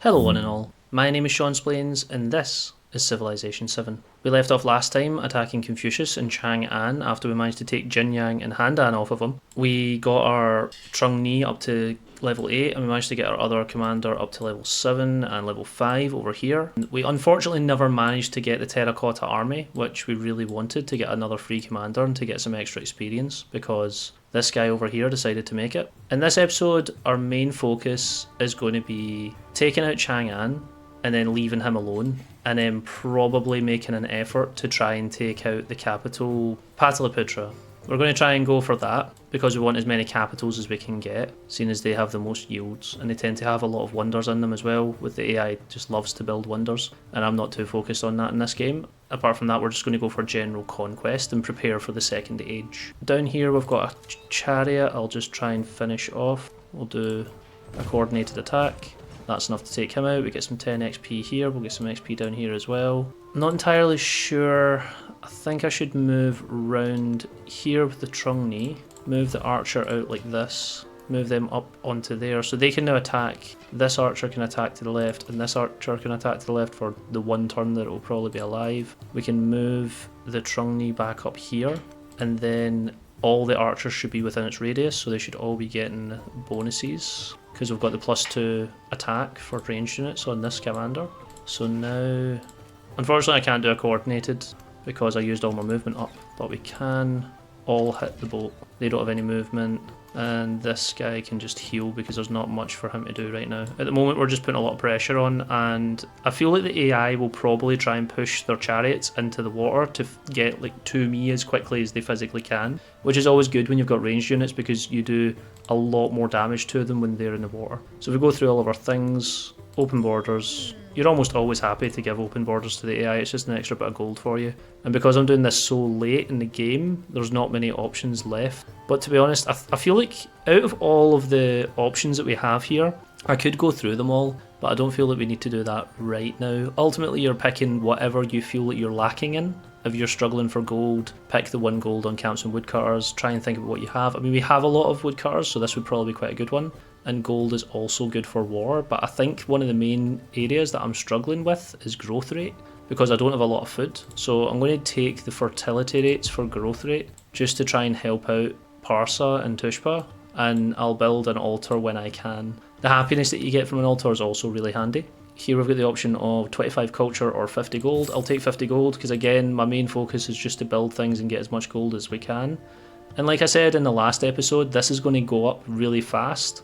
Hello one and all, my name is Sean Splains and this is Civilization VII. We left off last time attacking Confucius and Chang'an after we managed to take Jinyang and Handan off of him. We got our Trung Ni up to level 8 and we managed to get our other commander up to level 7 and level 5 over here. We unfortunately never managed to get the Terracotta Army, which we really wanted to get another free commander and to get some extra experience because this guy over here decided to make it. In this episode, our main focus is going to be taking out Chang'an and then leaving him alone, and then probably making an effort to try and take out the capital, Pataliputra. We're going to try and go for that because we want as many capitals as we can get, seeing as they have the most yields, and they tend to have a lot of wonders in them as well, with the AI just loves to build wonders, and I'm not too focused on that in this game. Apart from that, we're just going to go for general conquest and prepare for the second age. Down here we've got a chariot. I'll just try and finish off. We'll do a coordinated attack. That's enough to take him out. We get some 10 XP here. We'll get some XP down here as well. I'm not entirely sure. I think I should move round here with the Trung Ni. Move the archer out like this. Move them up onto there so they can now attack. This archer can attack to the left and this archer can attack to the left for the one turn that it will probably be alive. We can move the Trung Ni back up here and then all the archers should be within its radius, so they should all be getting bonuses because we've got the +2 attack for ranged units on this commander. So now, unfortunately I can't do a coordinated because I used all my movement up, but we can all hit the boat. They don't have any movement, and this guy can just heal because there's not much for him to do right now. At the moment we're just putting a lot of pressure on, and I feel like the AI will probably try and push their chariots into the water to get like to me as quickly as they physically can, which is always good when you've got ranged units because you do a lot more damage to them when they're in the water. So if we go through all of our things, open borders, you're almost always happy to give open borders to the AI, it's just an extra bit of gold for you. And because I'm doing this so late in the game, there's not many options left. But to be honest, I feel like out of all of the options that we have here, I could go through them all, but I don't feel that we need to do that right now. Ultimately, you're picking whatever you feel that you're lacking in. If you're struggling for gold, pick the 1 gold on camps and woodcutters, try and think about what you have. I mean, we have a lot of woodcutters, so this would probably be quite a good one. And gold is also good for war, but I think one of the main areas that I'm struggling with is growth rate, because I don't have a lot of food. So I'm going to take the fertility rates for growth rate, just to try and help out Parsa and Tushpa, and I'll build an altar when I can. The happiness that you get from an altar is also really handy. Here we've got the option of 25 culture or 50 gold. I'll take 50 gold because again, my main focus is just to build things and get as much gold as we can. And like I said in the last episode, this is going to go up really fast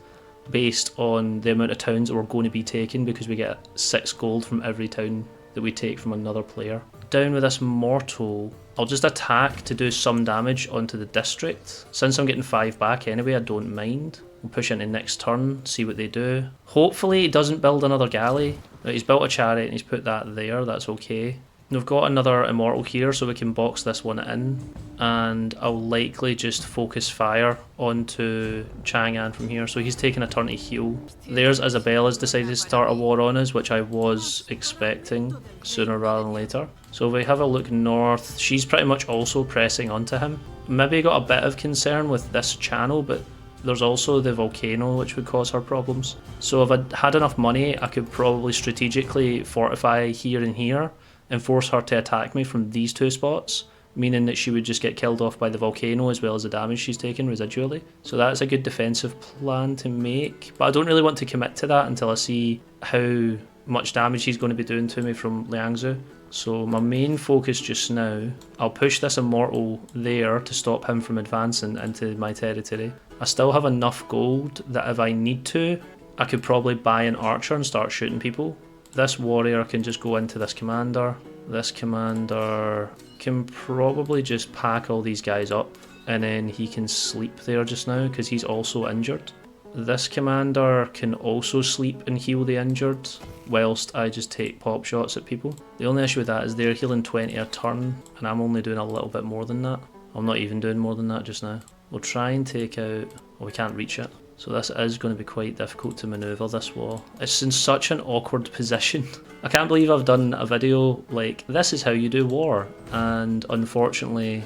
based on the amount of towns that we're going to be taking because we get 6 gold from every town that we take from another player. Down with this mortal, I'll just attack to do some damage onto the district. Since I'm getting 5 back anyway, I don't mind. We'll push into next turn, see what they do. Hopefully he doesn't build another galley. He's built a chariot and he's put that there, that's okay. We've got another immortal here so we can box this one in, and I'll likely just focus fire onto Chang'an from here, so he's taking a turn to heal. There's Isabella's decided to start a war on us, which I was expecting sooner rather than later. So if we have a look north, she's pretty much also pressing onto him. Maybe got a bit of concern with this channel, but there's also the volcano which would cause her problems. So if I had enough money, I could probably strategically fortify here and here and force her to attack me from these 2 spots, meaning that she would just get killed off by the volcano as well as the damage she's taken residually. So that's a good defensive plan to make, but I don't really want to commit to that until I see how much damage he's going to be doing to me from Liangzhou. So my main focus just now, I'll push this immortal there to stop him from advancing into my territory. I still have enough gold that if I need to, I could probably buy an archer and start shooting people. This warrior can just go into this commander. This commander can probably just pack all these guys up and then he can sleep there just now because he's also injured. This commander can also sleep and heal the injured whilst I just take pop shots at people. The only issue with that is they're healing 20 a turn and I'm only doing a little bit more than that. I'm not even doing more than that just now. We'll try and take out... well, we can't reach it. So this is going to be quite difficult to manoeuvre, this wall. It's in such an awkward position. I can't believe I've done a video like, this is how you do war. And unfortunately,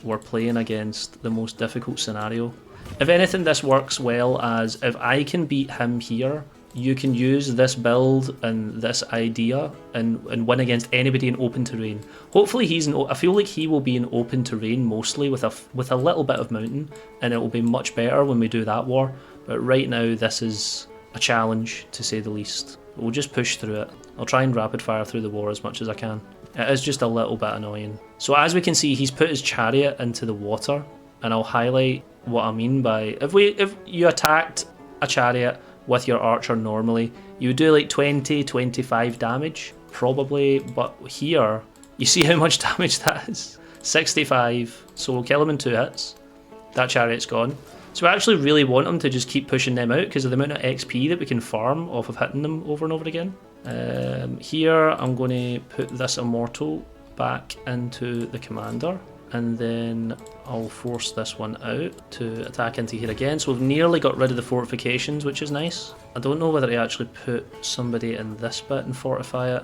we're playing against the most difficult scenario. If anything, this works well as if I can beat him here, you can use this build and this idea and win against anybody in open terrain. Hopefully I feel like he will be in open terrain mostly with a little bit of mountain, and it will be much better when we do that war. But right now this is a challenge, to say the least. We'll just push through it. I'll try and rapid fire through the war as much as I can. It is just a little bit annoying. So as we can see, he's put his chariot into the water, and I'll highlight what I mean by if you attacked a chariot with your archer normally, you would do like 20-25 damage probably, but here you see how much damage that is. 65. So we'll kill him in 2 hits. That chariot's gone. So we actually really want him to just keep pushing them out because of the amount of XP that we can farm off of hitting them over and over again. Here I'm going to put this immortal back into the commander, and then I'll force this one out to attack into here again. So we've nearly got rid of the fortifications, which is nice. I don't know whether to actually put somebody in this bit and fortify it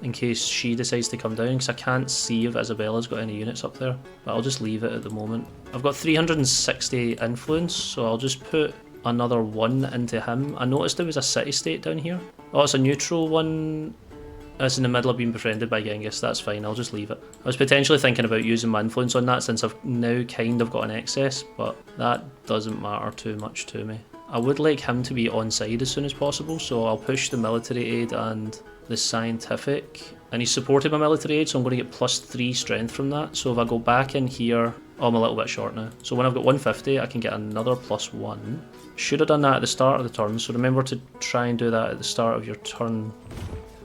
in case she decides to come down, because I can't see if Isabella's got any units up there, but I'll just leave it at the moment. I've got 360 influence, so I'll just put another 1 into him. I noticed there was a city-state down here. Oh, it's a neutral one. It's in the middle of being befriended by Genghis. That's fine, I'll just leave it. I was potentially thinking about using my influence on that since I've now kind of got an excess, but that doesn't matter too much to me. I would like him to be on side as soon as possible, so I'll push the military aid and the scientific. And he's supported my military aid, so I'm going to get +3 strength from that. So if I go back in here, oh, I'm a little bit short now. So when I've got 150, I can get another +1. Should have done that at the start of the turn, so remember to try and do that at the start of your turn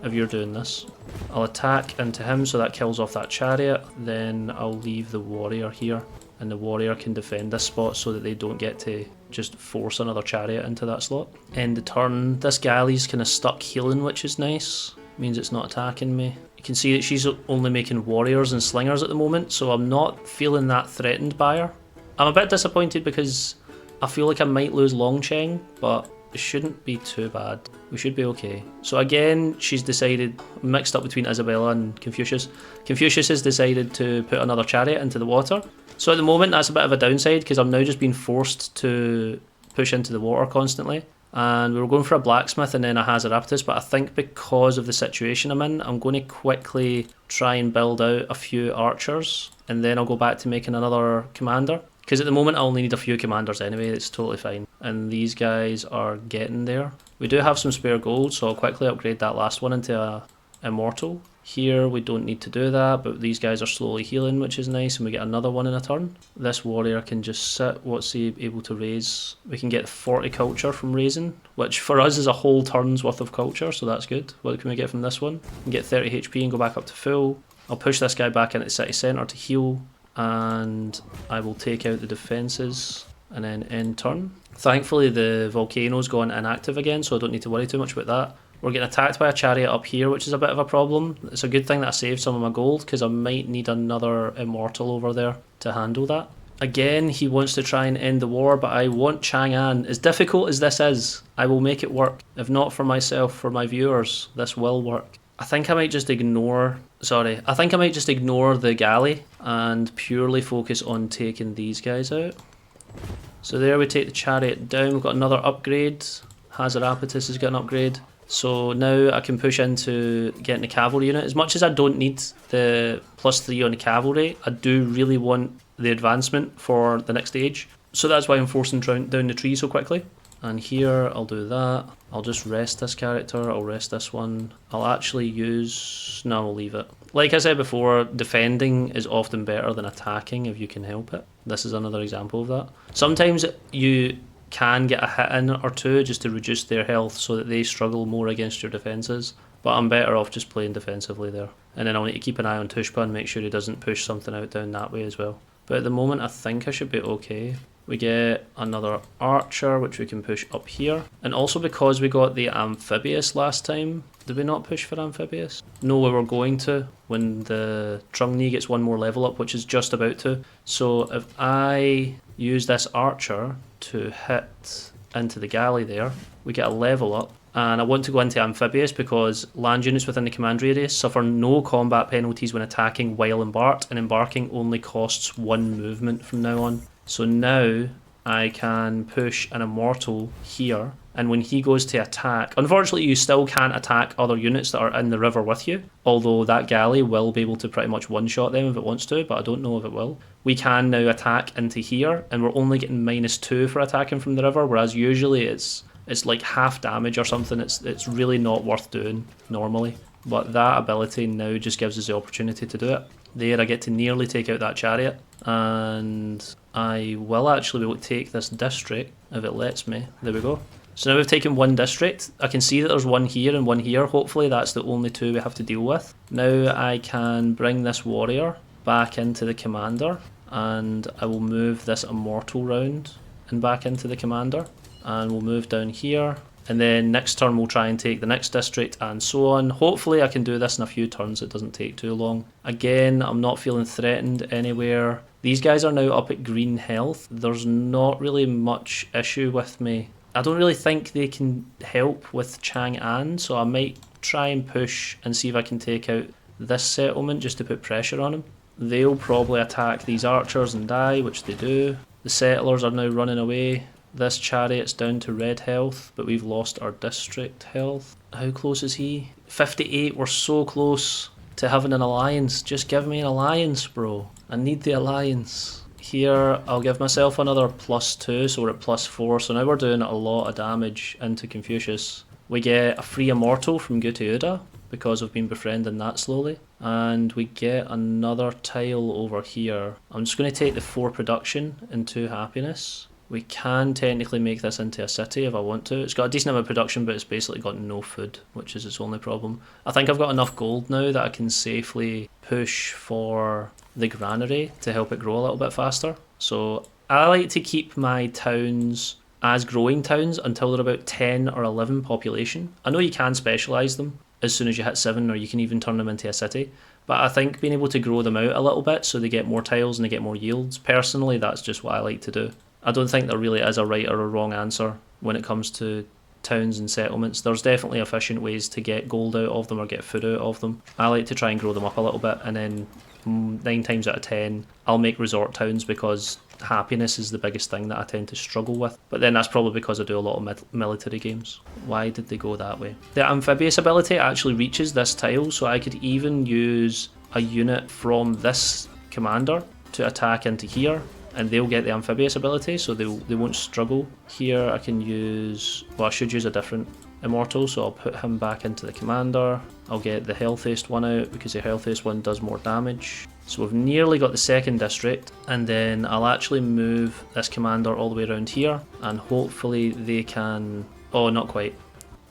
if you're doing this. I'll attack into him, so that kills off that chariot. Then I'll leave the warrior here, and the warrior can defend this spot so that they don't get to just force another chariot into that slot. End the turn. This galley's kind of stuck healing, which is nice. Means it's not attacking me. You can see that she's only making warriors and slingers at the moment, so I'm not feeling that threatened by her. I'm a bit disappointed because I feel like I might lose Longcheng, but it shouldn't be too bad. We should be okay. So again, she's decided, mixed up between Isabella and Confucius. Confucius has decided to put another chariot into the water. So at the moment, that's a bit of a downside because I'm now just being forced to push into the water constantly. And we were going for a blacksmith and then a Hazarapatus, but I think because of the situation I'm in, I'm going to quickly try and build out a few archers, and then I'll go back to making another commander. Because at the moment I only need a few commanders anyway, it's totally fine. And these guys are getting there. We do have some spare gold, so I'll quickly upgrade that last one into a immortal. Here we don't need to do that, but these guys are slowly healing, which is nice, and we get another one in a turn. This warrior can just sit. What's he able to raise? We can get 40 culture from raising, which for us is a whole turn's worth of culture, so that's good. What can we get from this one? We can get 30 HP and go back up to full. I'll push this guy back into the city centre to heal, and I will take out the defences and then end turn. Thankfully the volcano's gone inactive again, so I don't need to worry too much about that. We're getting attacked by a chariot up here, which is a bit of a problem. It's a good thing that I saved some of my gold, because I might need another immortal over there to handle that. Again, he wants to try and end the war, but I want Chang'an. As difficult as this is, I will make it work. If not for myself, for my viewers, this will work. I think I might just ignore the galley and purely focus on taking these guys out. So there we take the chariot down. We've got another upgrade. Hazarapatus has got an upgrade. So now I can push into getting the cavalry unit. As much as I don't need the +3 on the cavalry, I do really want the advancement for the next stage. So that's why I'm forcing down the tree so quickly. And here I'll do that. I'll just rest this character. I'll rest this one. I'll actually use... No, I'll leave it. Like I said before, defending is often better than attacking if you can help it. This is another example of that. Sometimes you can get a hit in or two just to reduce their health so that they struggle more against your defences, but I'm better off just playing defensively there. And then I'll need to keep an eye on Tushpa and make sure he doesn't push something out down that way as well. But at the moment I think I should be okay. We get another archer which we can push up here, and also because we got the amphibious last time, did we not push for amphibious? No, we were going to when the Trungni gets one more level up, which is just about to. So if I use this archer to hit into the galley there, we get a level up. And I want to go into amphibious because land units within the command radius suffer no combat penalties when attacking while embarked, and embarking only costs 1 movement from now on. So now I can push an immortal here And when he goes to attack, unfortunately you still can't attack other units that are in the river with you, although that galley will be able to pretty much one-shot them if it wants to, but I don't know if it will. We can now attack into here, and we're only getting -2 for attacking from the river, whereas usually it's like half damage or something. It's really not worth doing normally. But that ability now just gives us the opportunity to do it. There I get to nearly take out that chariot, and I will actually be able to take this district if it lets me. There we go. So now we've taken one district. I can see that there's one here and one here. Hopefully that's the only two we have to deal with. Now I can bring this warrior back into the commander, and I will move this immortal round and back into the commander, and we'll move down here. And then next turn we'll try and take the next district and so on. Hopefully I can do this in a few turns, it doesn't take too long. Again, I'm not feeling threatened anywhere. These guys are now up at green health. There's not really much issue with me. I don't really think they can help with Chang'an, so I might try and push and see if I can take out this settlement just to put pressure on them. They'll probably attack these archers and die, which they do. The settlers are now running away. This chariot's down to red health, but we've lost our district health. How close is he? 58, we're so close to having an alliance. Just give me an alliance, bro. I need the alliance. Here, I'll give myself another +2, so we're at +4. So now we're doing a lot of damage into Confucius. We get a free immortal from Guteuda because we've been befriending that slowly. And we get another tile over here. I'm just going to take the 4 production and 2 happiness. We can technically make this into a city if I want to. It's got a decent amount of production, but it's basically got no food, which is its only problem. I think I've got enough gold now that I can safely push for the granary to help it grow a little bit faster. So I like to keep my towns as growing towns until they're about 10 or 11 population. I know you can specialise them as soon as you hit 7, or you can even turn them into a city. But I think being able to grow them out a little bit so they get more tiles and they get more yields, personally that's just what I like to do. I don't think there really is a right or a wrong answer when it comes to towns and settlements. There's definitely efficient ways to get gold out of them or get food out of them. I like to try and grow them up a little bit, and then 9 times out of 10 I'll make resort towns because happiness is the biggest thing that I tend to struggle with. But then that's probably because I do a lot of military games. Why did they go that way? The amphibious ability actually reaches this tile, so I could even use a unit from this commander to attack into here, and they'll get the amphibious ability, so they won't struggle. Here I can use, well, I should use a different immortal, so I'll put him back into the commander. I'll get the healthiest one out because the healthiest one does more damage. So we've nearly got the second district, and then I'll actually move this commander all the way around here, and hopefully they can, oh, not quite.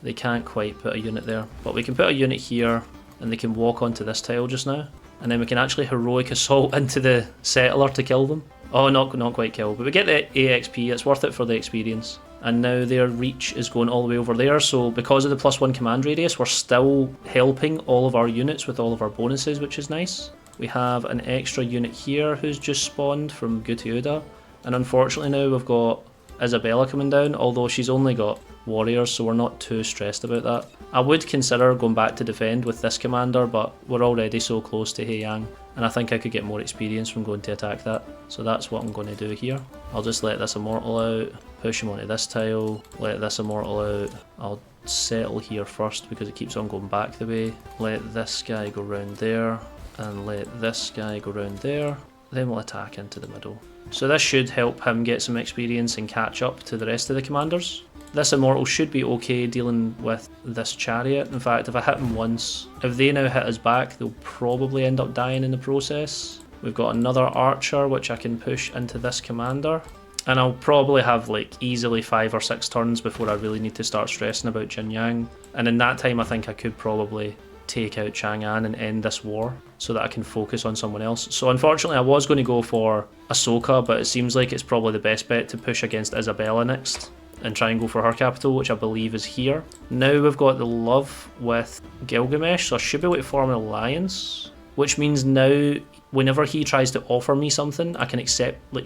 They can't quite put a unit there, but we can put a unit here and they can walk onto this tile just now, and then we can actually heroic assault into the settler to kill them. Oh, not quite kill, but we get the AXP, it's worth it for the experience. And now their reach is going all the way over there, so because of the +1 command radius, we're still helping all of our units with all of our bonuses, which is nice. We have an extra unit here who's just spawned from Guteuda, and unfortunately now we've got Isabella coming down, although she's only got warriors, so we're not too stressed about that. I would consider going back to defend with this commander, but we're already so close to Heiyang, and I think I could get more experience from going to attack that. So that's what I'm going to do here. I'll just let this immortal out, push him onto this tile, let this immortal out. I'll settle here first because it keeps on going back the way. Let this guy go round there, and let this guy go round there. Then we'll attack into the middle. So this should help him get some experience and catch up to the rest of the commanders. This immortal should be okay dealing with this chariot. In fact, if I hit him once, if they now hit us back, they'll probably end up dying in the process. We've got another archer which I can push into this commander, and I'll probably have like easily 5 or 6 turns before I really need to start stressing about Jinyang. And in that time I think I could probably take out Chang'an and end this war so that I can focus on someone else. So unfortunately I was going to go for Ahsoka, but it seems like it's probably the best bet to push against Isabella next and try and go for her capital, which I believe is here. Now we've got the love with Gilgamesh, so I should be able to form an alliance, which means now whenever he tries to offer me something, I can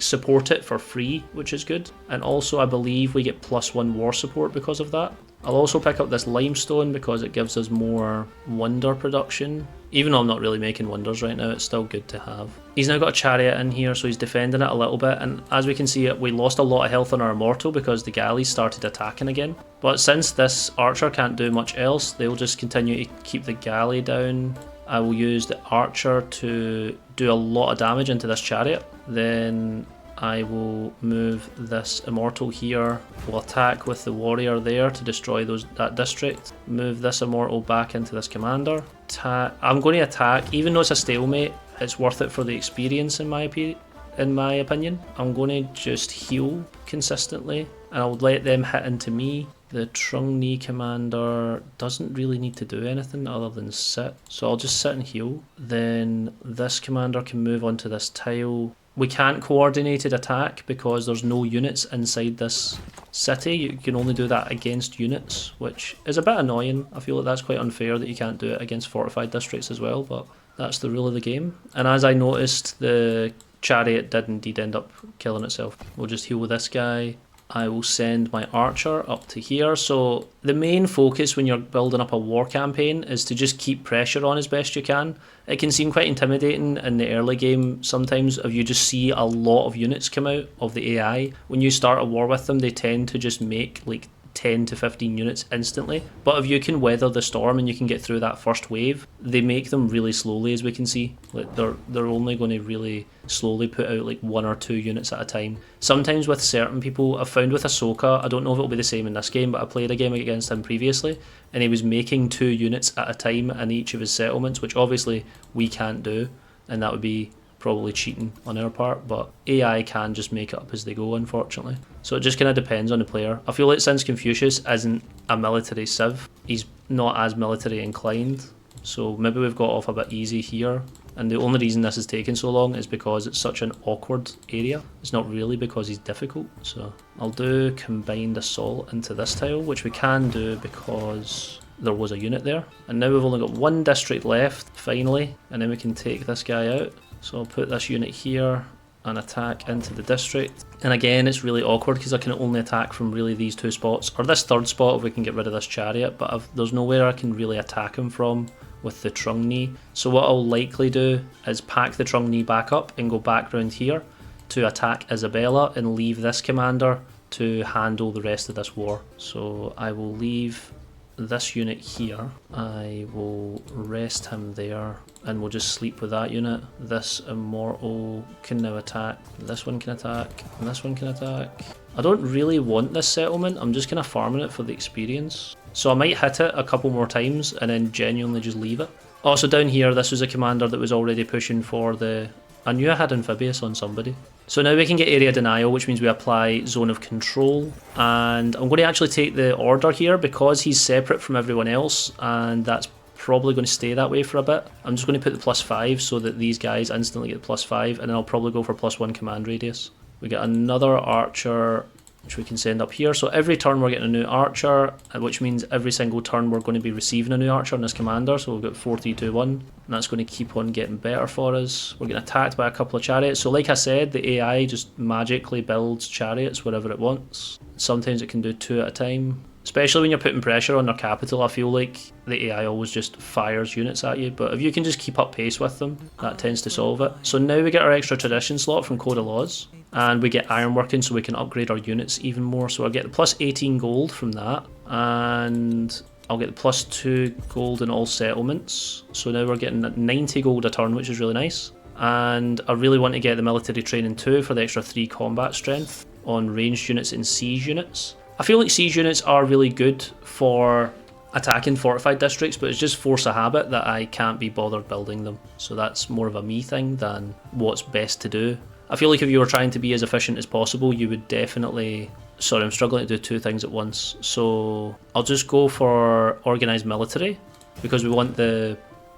support it for free, which is good. And also I believe we get +1 war support because of that. I'll also pick up this limestone because it gives us more wonder production. Even though I'm not really making wonders right now, it's still good to have. He's now got a chariot in here, so he's defending it a little bit, and as we can see, we lost a lot of health on our immortal because the galleys started attacking again. But since this archer can't do much else, they'll just continue to keep the galley down. I will use the archer to do a lot of damage into this chariot. Then I will move this immortal here. We'll attack with the warrior there to destroy that district. Move this immortal back into this commander. I'm going to attack, even though it's a stalemate, it's worth it for the experience in my opinion. I'm going to just heal consistently, and I'll let them hit into me. The Trung-Ni commander doesn't really need to do anything other than sit, so I'll just sit and heal. Then this commander can move onto this tile. We can't coordinated attack because there's no units inside this city. You can only do that against units, which is a bit annoying. I feel like that's quite unfair that you can't do it against fortified districts as well, but that's the rule of the game. And as I noticed, the chariot did indeed end up killing itself. We'll just heal this guy. I will send my archer up to here. So the main focus when you're building up a war campaign is to just keep pressure on as best you can. It can seem quite intimidating in the early game sometimes if you just see a lot of units come out of the AI. When you start a war with them, they tend to just make like 10 to 15 units instantly, but if you can weather the storm and you can get through that first wave, they make them really slowly, as we can see. Like they're only going to really slowly put out like 1 or 2 units at a time. Sometimes with certain people, I've found with Ahsoka, I don't know if it'll be the same in this game, but I played a game against him previously and he was making 2 units at a time in each of his settlements, which obviously we can't do, and that would be probably cheating on our part, but AI can just make it up as they go, unfortunately. So it just kind of depends on the player. I feel like since Confucius isn't a military civ, he's not as military inclined, so maybe we've got off a bit easy here. And the only reason this is taking so long is because it's such an awkward area. It's not really because he's difficult. So I'll do combined assault into this tile, which we can do because there was a unit there. And now we've only got 1 district left, finally, and then we can take this guy out. So I'll put this unit here and attack into the district. And again, it's really awkward because I can only attack from really these 2 spots, or this 3rd spot if we can get rid of this chariot, but there's nowhere I can really attack him from with the Trung-Ni. So what I'll likely do is pack the Trung-Ni back up and go back round here to attack Isabella and leave this commander to handle the rest of this war. So I will leave this unit here. I will rest him there and we'll just sleep with that unit. This immortal can now attack. This one can attack. And this one can attack. I don't really want this settlement. I'm just kind of farming it for the experience. So I might hit it a couple more times and then genuinely just leave it. Also down here, this was a commander that was already pushing for the... I knew I had amphibious on somebody. So now we can get area denial, which means we apply zone of control. And I'm going to actually take the order here because he's separate from everyone else, and that's probably going to stay that way for a bit. I'm just going to put the +5 so that these guys instantly get +5, and then I'll probably go for +1 command radius. We get another archer, which we can send up here. So every turn we're getting a new archer, which means every single turn we're going to be receiving a new archer on this commander. So we've got 4, 3, 2, 1, and that's going to keep on getting better for us. We're getting attacked by a couple of chariots. So like I said, the AI just magically builds chariots wherever it wants. Sometimes it can do 2 at a time. Especially when you're putting pressure on their capital, I feel like the AI always just fires units at you. But if you can just keep up pace with them, that tends to solve it. So now we get our extra tradition slot from Code of Laws. And we get ironworking so we can upgrade our units even more. So I get the +18 gold from that. And I'll get the +2 gold in all settlements. So now we're getting 90 gold a turn, which is really nice. And I really want to get the military training too for the extra 3 combat strength on ranged units and siege units. I feel like siege units are really good for attacking fortified districts, but it's just force of habit that I can't be bothered building them. So that's more of a me thing than what's best to do. I feel like if you were trying to be as efficient as possible, you would definitely... Sorry, I'm struggling to do 2 things at once. So I'll just go for organised military because we want the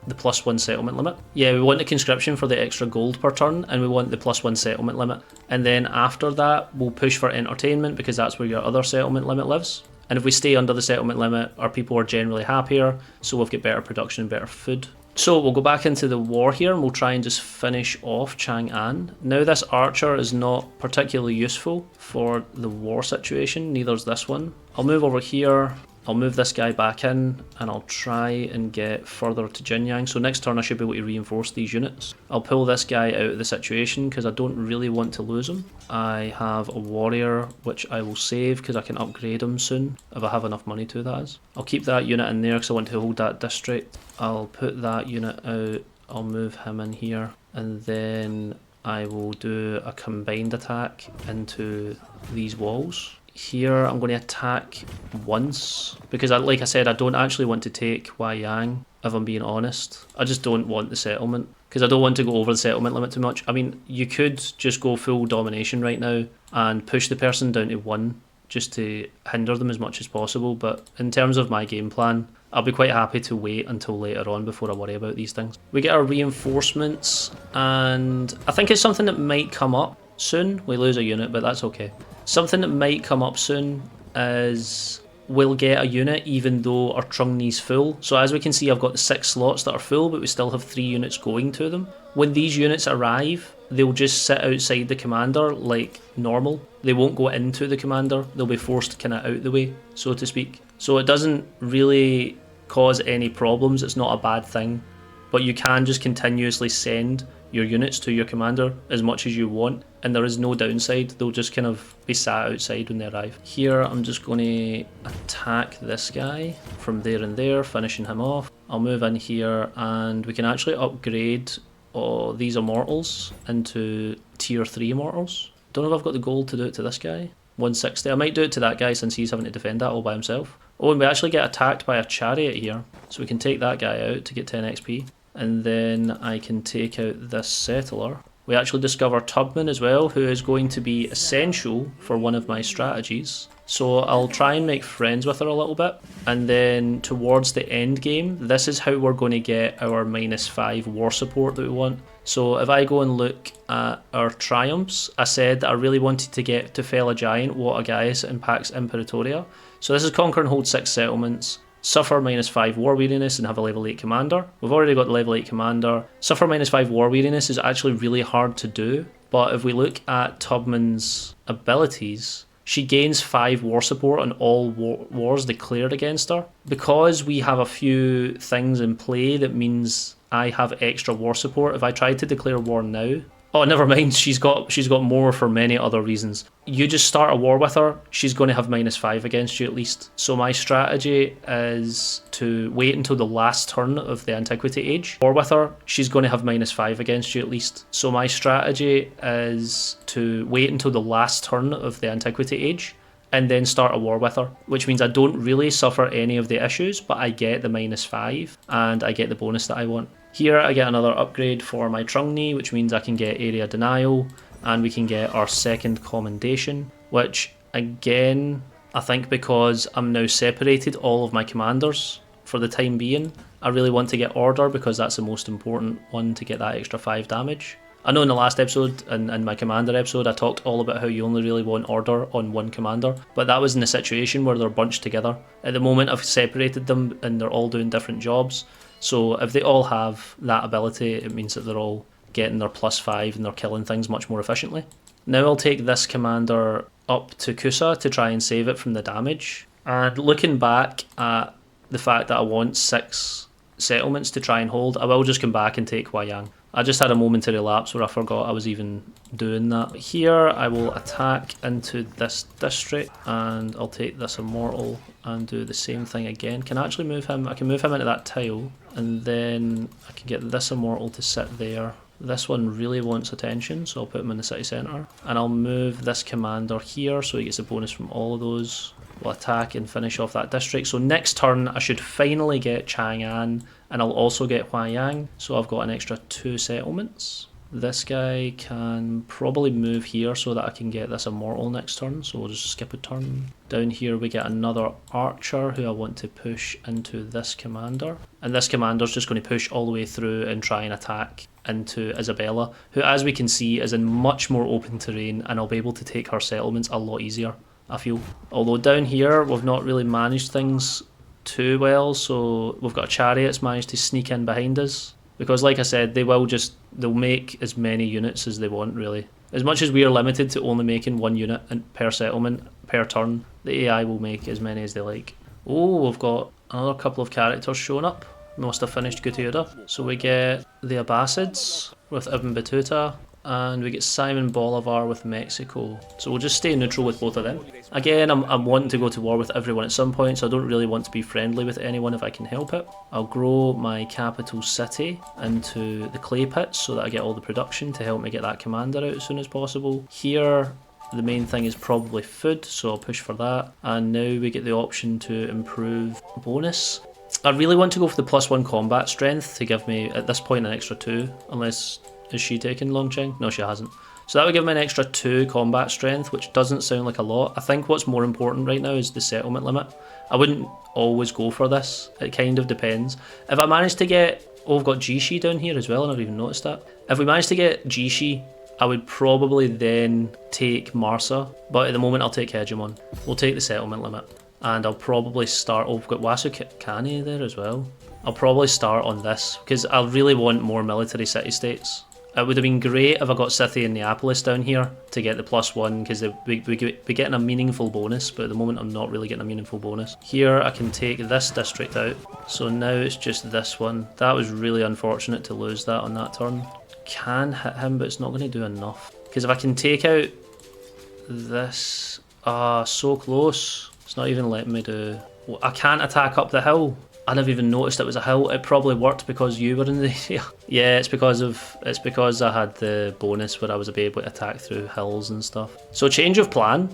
+1 settlement limit. Yeah, we want the conscription for the extra gold per turn, and we want the +1 settlement limit. And then after that, we'll push for entertainment because that's where your other settlement limit lives. And if we stay under the settlement limit, our people are generally happier, so we'll get better production and better food. So we'll go back into the war here and we'll try and just finish off Chang'an. Now this archer is not particularly useful for the war situation, neither is this one. I'll move over here, I'll move this guy back in, and I'll try and get further to Jinyang. So next turn I should be able to reinforce these units. I'll pull this guy out of the situation because I don't really want to lose him. I have a warrior which I will save because I can upgrade him soon, if I have enough money to, that is. I'll keep that unit in there because I want to hold that district. I'll put that unit out, I'll move him in here, and then I will do a combined attack into these walls. Here I'm going to attack once because like I said, I don't actually want to take Huaiyang, if I'm being honest. I just don't want the settlement because I don't want to go over the settlement limit too much. I mean, you could just go full domination right now and push the person down to 1 just to hinder them as much as possible, but in terms of my game plan, I'll be quite happy to wait until later on before I worry about these things. We get our reinforcements, and I think it's something that might come up soon. We lose a unit, but that's okay. Something that might come up soon is we'll get a unit even though our Trungni's full. So as we can see, I've got the 6 slots that are full, but we still have 3 units going to them. When these units arrive, they'll just sit outside the commander like normal. They won't go into the commander. They'll be forced kind of out the way, so to speak. So it doesn't really cause any problems. It's not a bad thing. But you can just continuously send your units to your commander as much as you want, and there is no downside. They'll just kind of be sat outside when they arrive. Here I'm just going to attack this guy from there and there, finishing him off. I'll move in here and we can actually upgrade these immortals into tier 3 immortals. Don't know if I've got the gold to do it to this guy. 160. I might do it to that guy since he's having to defend that all by himself. Oh, and we actually get attacked by a chariot here, so we can take that guy out to get 10 XP. And then I can take out this settler. We actually discover Tubman as well, who is going to be essential for one of my strategies. So I'll try and make friends with her a little bit. And then towards the end game, this is how we're going to get our -5 war support that we want. So if I go and look at our triumphs, I said that I really wanted to get to fell a giant, What a Gaius, and Pax Imperatoria. So this is conquer and hold 6 settlements. Suffer -5 war weariness and have a level 8 commander. We've already got the level 8 commander. Suffer -5 war weariness is actually really hard to do, but if we look at Tubman's abilities, she gains 5 war support on all wars declared against her. Because we have a few things in play, that means I have extra war support. If I tried to declare war now, oh, never mind, she's got more for many other reasons. You just start a war with her, she's going to have -5 against you at least. So my strategy is to wait until the last turn of the Antiquity age. War with her, she's going to have -5 against you at least. So my strategy is to wait until the last turn of the Antiquity age and then start a war with her, which means I don't really suffer any of the issues, but I get the -5 and I get the bonus that I want. Here I get another upgrade for my Trungni, which means I can get area denial, and we can get our second commendation, which again, I think because I'm now separated all of my commanders for the time being, I really want to get order because that's the most important one to get that extra 5 damage. I know in the last episode, in my commander episode, I talked all about how you only really want order on one commander, but that was in a situation where they're bunched together. At the moment I've separated them and they're all doing different jobs. So if they all have that ability, it means that they're all getting their +5 and they're killing things much more efficiently. Now I'll take this commander up to Kusa to try and save it from the damage. And looking back at the fact that I want 6 settlements to try and hold, I will just come back and take Huaiyang. I just had a momentary lapse where I forgot I was even doing that. Here I will attack into this district and I'll take this immortal and do the same thing again. Can I actually move him? I can move him into that tile and then I can get this immortal to sit there. This one really wants attention, so I'll put him in the city centre. And I'll move this commander here so he gets a bonus from all of those. We'll attack and finish off that district. So next turn I should finally get Chang'an and I'll also get Huaiyang. So I've got an extra 2 settlements. This guy can probably move here so that I can get this immortal next turn. So we'll just skip a turn. Down here we get another archer who I want to push into this commander. And this commander's just going to push all the way through and try and attack into Isabella, who as we can see is in much more open terrain, and I'll be able to take her settlements a lot easier, I feel. Although down here we've not really managed things too well, so we've got chariots managed to sneak in behind us. Because like I said, they'll make as many units as they want, really. As much as we are limited to only making one unit per settlement, per turn, the AI will make as many as they like. Oh, we've got another couple of characters showing up. Must have finished Gutierrez. So we get the Abbasids with Ibn Battuta, and we get Simon Bolivar with Mexico. So we'll just stay neutral with both of them. Again, I'm wanting to go to war with everyone at some point, so I don't really want to be friendly with anyone if I can help it. I'll grow my capital city into the clay pits so that I get all the production to help me get that commander out as soon as possible. Here, the main thing is probably food, so I'll push for that. And now we get the option to improve bonus. I really want to go for the +1 combat strength to give me, at this point, an extra 2, unless... Is she taking Longcheng? No, she hasn't. So that would give me an extra 2 combat strength, which doesn't sound like a lot. I think what's more important right now is the settlement limit. I wouldn't always go for this. It kind of depends. If I manage to get... Oh, we've got Jishi down here as well, and I've even noticed that. If we manage to get Jishi, I would probably then take Marsa. But at the moment, I'll take Hegemon. We'll take the settlement limit. And I'll probably start... Oh, we've got Wasukani there as well. I'll probably start on this, because I really want more military city-states. It would have been great if I got Scythia and Neapolis down here to get the +1, because we'd be getting a meaningful bonus, but at the moment I'm not really getting a meaningful bonus. Here I can take this district out, so now it's just this one. That was really unfortunate to lose that on that turn. Can hit him, but it's not going to do enough. Because if I can take out this... so close. It's not even letting me do... Well, I can't attack up the hill. I never even noticed it was a hill. It probably worked because you were in the area. Yeah, it's because I had the bonus where I was able to attack through hills and stuff. So change of plan.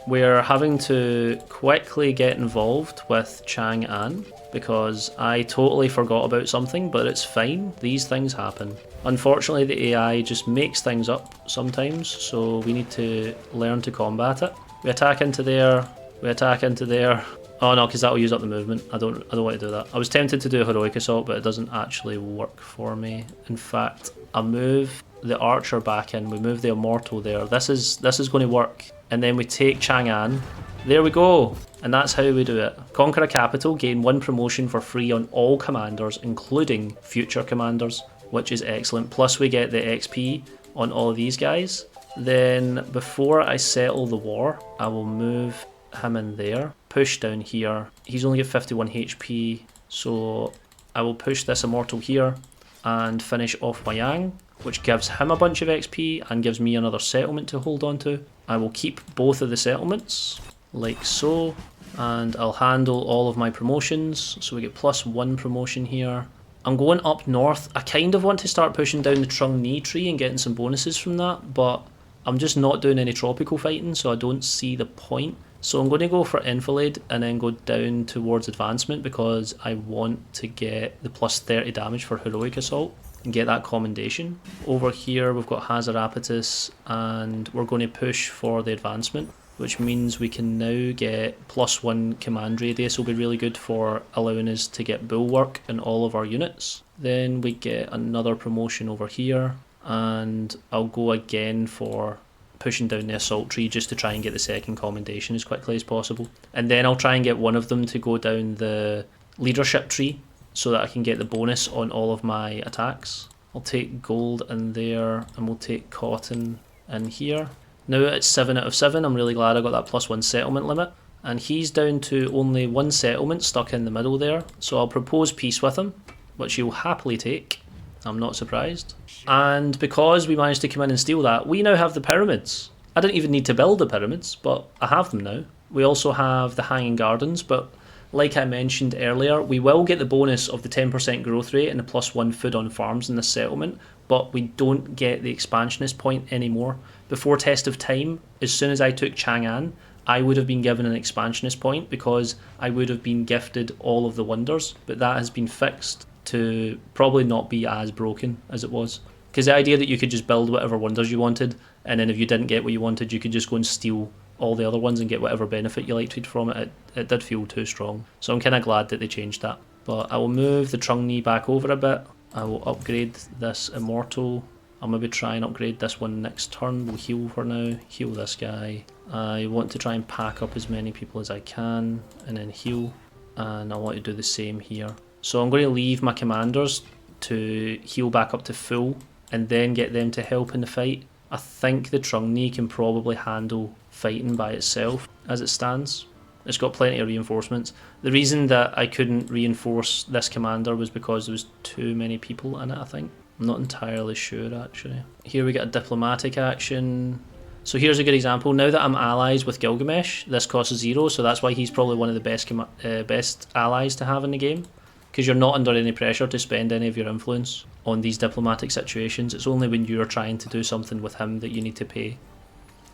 We're having to quickly get involved with Chang'an because I totally forgot about something, but it's fine. These things happen. Unfortunately, the AI just makes things up sometimes, so we need to learn to combat it. We attack into there. We attack into there. Oh no, because that will use up the movement. I don't want to do that. I was tempted to do a heroic assault, but it doesn't actually work for me. In fact, I move the archer back in. We move the immortal there. This is going to work. And then we take Chang'an. There we go. And that's how we do it. Conquer a capital, gain 1 promotion for free on all commanders, including future commanders, which is excellent. Plus we get the XP on all of these guys. Then before I settle the war, I will move him in there, push down here. He's only got 51 HP, so I will push this immortal here and finish off Wayang, which gives him a bunch of XP and gives me another settlement to hold on to. I will keep both of the settlements, like so, and I'll handle all of my promotions, so we get +1 promotion here. I'm going up north. I kind of want to start pushing down the Trung Ni tree and getting some bonuses from that, but I'm just not doing any tropical fighting, so I don't see the point. So I'm going to go for Enfilade and then go down towards advancement because I want to get the +30 damage for heroic assault and get that commendation. Over here we've got Hazarapatus and we're going to push for the advancement, which means we can now get +1 command radius. Will be really good for allowing us to get bulwark in all of our units. Then we get another promotion over here, and I'll go again for pushing down the assault tree just to try and get the second commendation as quickly as possible. And then I'll try and get one of them to go down the leadership tree so that I can get the bonus on all of my attacks. I'll take gold in there and we'll take cotton in here. Now it's 7 out of 7. I'm really glad I got that +1 settlement limit. And he's down to only 1 settlement stuck in the middle there. So I'll propose peace with him, which he'll happily take. I'm not surprised. And because we managed to come in and steal that, we now have the pyramids. I didn't even need to build the pyramids, but I have them now. We also have the hanging gardens, but like I mentioned earlier, we will get the bonus of the 10% growth rate and the +1 food on farms in this settlement, but we don't get the expansionist point anymore. Before Test of Time, as soon as I took Chang'an, I would have been given an expansionist point because I would have been gifted all of the wonders, but that has been fixed to probably not be as broken as it was. Because the idea that you could just build whatever wonders you wanted, and then if you didn't get what you wanted, you could just go and steal all the other ones and get whatever benefit you liked from it, it did feel too strong. So I'm kind of glad that they changed that. But I will move the Trung Ni back over a bit. I will upgrade this Immortal. I'll maybe try and upgrade this one next turn. We'll heal for now. Heal this guy. I want to try and pack up as many people as I can and then heal. and I want to do the same here. So I'm going to leave my commanders to heal back up to full and then get them to help in the fight. I think the Trungni can probably handle fighting by itself as it stands. It's got plenty of reinforcements. The reason that I couldn't reinforce this commander was because there was too many people in it, I think. I'm not entirely sure actually. Here we get a diplomatic action. So here's a good example. Now that I'm allies with Gilgamesh, this costs 0, so that's why he's probably one of the best allies to have in the game. Because you're not under any pressure to spend any of your influence on these diplomatic situations. It's only when you're trying to do something with him that you need to pay,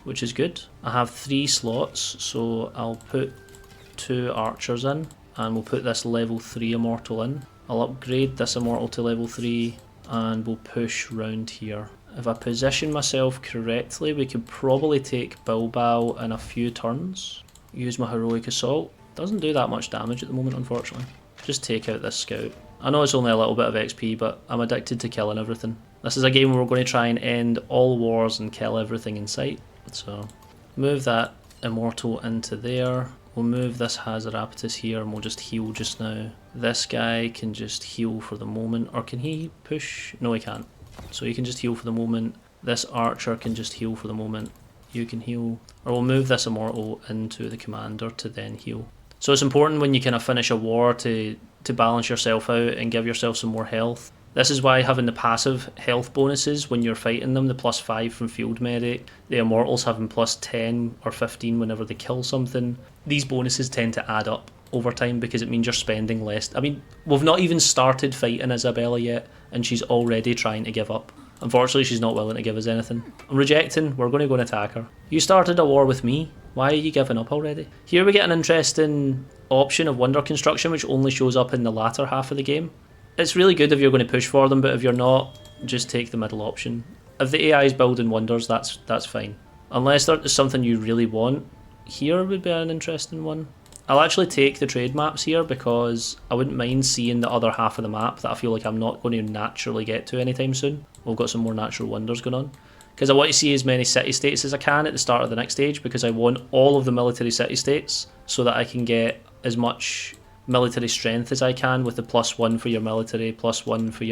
which is good. I have 3 slots, so I'll put 2 archers in, and we'll put this level 3 immortal in. I'll upgrade this immortal to level 3, and we'll push round here. If I position myself correctly, we could probably take Bilbao in a few turns. Use my heroic assault. Doesn't do that much damage at the moment, unfortunately. Just take out this scout. I know it's only a little bit of XP, but I'm addicted to killing everything. This is a game where we're going to try and end all wars and kill everything in sight. So move that immortal into there. We'll move this Hazarapatus here and we'll just heal just now. This guy can just heal for the moment, or can he push? No, he can't. So he can just heal for the moment. This archer can just heal for the moment. You can heal. Or we'll move this immortal into the commander to then heal. So it's important when you kind of finish a war to balance yourself out and give yourself some more health. This is why having the passive health bonuses when you're fighting them, the +5 from field medic, the immortals having +10 or 15 whenever they kill something, these bonuses tend to add up over time because it means you're spending less. I mean, we've not even started fighting Isabella yet and she's already trying to give up. Unfortunately, she's not willing to give us anything. I'm rejecting. We're going to go and attack her. You started a war with me. Why are you giving up already? Here we get an interesting option of wonder construction, which only shows up in the latter half of the game. It's really good if you're going to push for them, but if you're not, just take the middle option. If the AI is building wonders, that's fine. Unless there's something you really want, here would be an interesting one. I'll actually take the trade maps here because I wouldn't mind seeing the other half of the map that I feel like I'm not going to naturally get to anytime soon. We've got some more natural wonders going on. Because I want to see as many city-states as I can at the start of the next stage, because I want all of the military city-states so that I can get as much military strength as I can with the +1 for your military, +1 for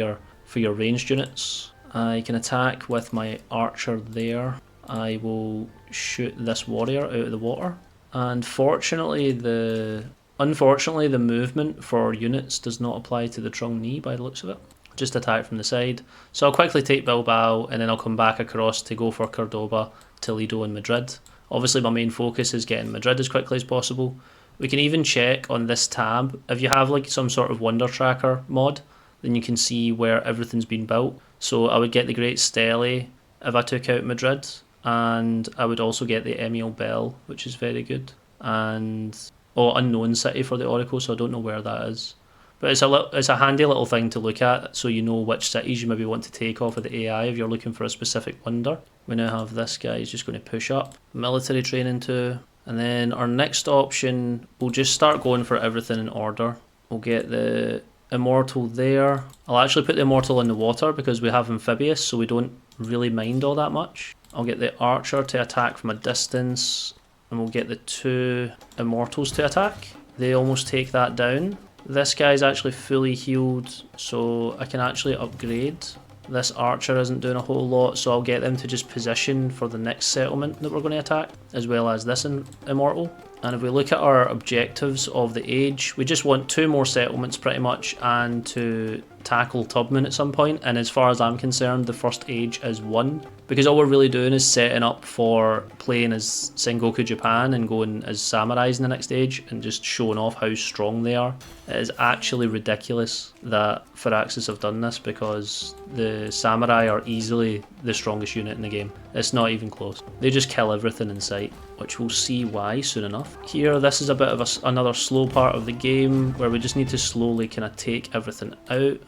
your ranged units. I can attack with my archer there. I will shoot this warrior out of the water. And unfortunately the movement for units does not apply to the Trungni by the looks of it. Just attack from the side. So I'll quickly take Bilbao and then I'll come back across to go for Cordoba, Toledo and Madrid. Obviously my main focus is getting Madrid as quickly as possible. We can even check on this tab. If you have like some sort of wonder tracker mod, then you can see where everything's been built. So I would get the Great Stele if I took out Madrid, and I would also get the Emil Bell, which is very good. And unknown city for the Oracle, so I don't know where that is. But it's a handy little thing to look at, so you know which cities you maybe want to take off of the AI if you're looking for a specific wonder. We now have this guy, he's just going to push up. Military training too. And then our next option, we'll just start going for everything in order. We'll get the immortal there. I'll actually put the immortal in the water because we have amphibious, so we don't really mind all that much. I'll get the archer to attack from a distance, and we'll get the 2 immortals to attack. They almost take that down. This guy's actually fully healed, so I can actually upgrade. This archer isn't doing a whole lot, so I'll get them to just position for the next settlement that we're going to attack, as well as this immortal. And if we look at our objectives of the age, we just want 2 more settlements pretty much, and to tackle Tubman at some point. And as far as I'm concerned, the first age is 1, because all we're really doing is setting up for playing as Sengoku Japan and going as samurais in the next age and just showing off how strong they are. It is actually ridiculous that Firaxis have done this, because the samurai are easily the strongest unit in the game. It's not even close. They just kill everything in sight, which we'll see why soon enough. Here, this is a bit of another slow part of the game where we just need to slowly kind of take everything out.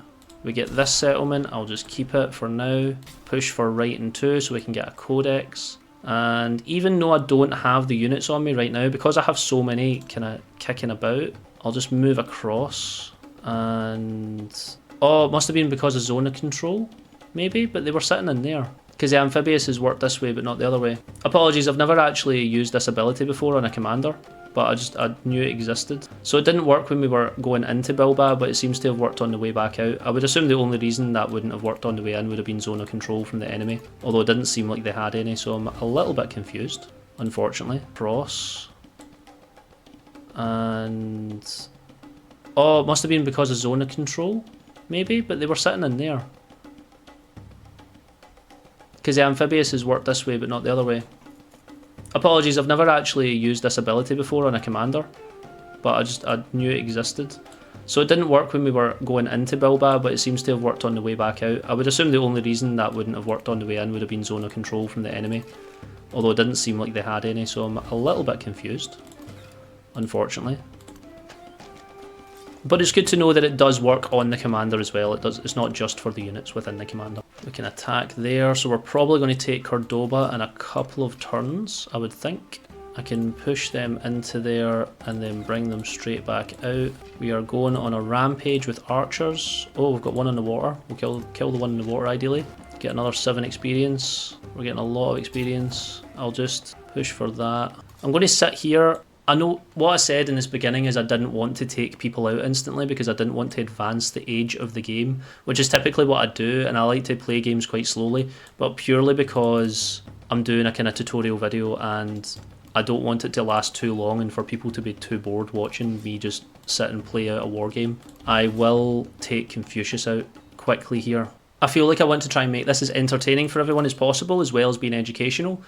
We get this settlement, I'll just keep it for now. Push for writing 2 so we can get a codex. And even though I don't have the units on me right now, because I have so many kind of kicking about, I'll just move across. And oh, it must have been because of zone of control, maybe, but they were sitting in there. Because the amphibious has worked this way but not the other way. Apologies, I've never actually used this ability before on a commander, but I knew it existed. So it didn't work when we were going into Bilbao, but it seems to have worked on the way back out. I would assume the only reason that wouldn't have worked on the way in would have been zone of control from the enemy, although it didn't seem like they had any, so I'm a little bit confused, unfortunately. Cross. And... oh, it must have been because of zone of control, maybe, but they were sitting in there. Because the amphibious has worked this way but not the other way. Apologies, I've never actually used this ability before on a commander, but I knew it existed. So it didn't work when we were going into Bilbao, but it seems to have worked on the way back out. I would assume the only reason that wouldn't have worked on the way in would have been zone of control from the enemy, although it didn't seem like they had any, so I'm a little bit confused, unfortunately. But it's good to know that it does work on the commander as well. It's not just for the units within the commander. We can attack there, so we're probably going to take Cordoba in a couple of turns, I would think. I can push them into there and then bring them straight back out. We are going on a rampage with archers. Oh, we've got one in the water. We'll kill the one in the water ideally. Get another 7 experience. We're getting a lot of experience. I'll just push for that. I'm going to sit here. I know what I said in this beginning is I didn't want to take people out instantly because I didn't want to advance the age of the game, which is typically what I do, and I like to play games quite slowly, but purely because I'm doing a kind of tutorial video and I don't want it to last too long and for people to be too bored watching me just sit and play out a war game. I will take Confucius out quickly here. I feel like I want to try and make this as entertaining for everyone as possible as well as being educational.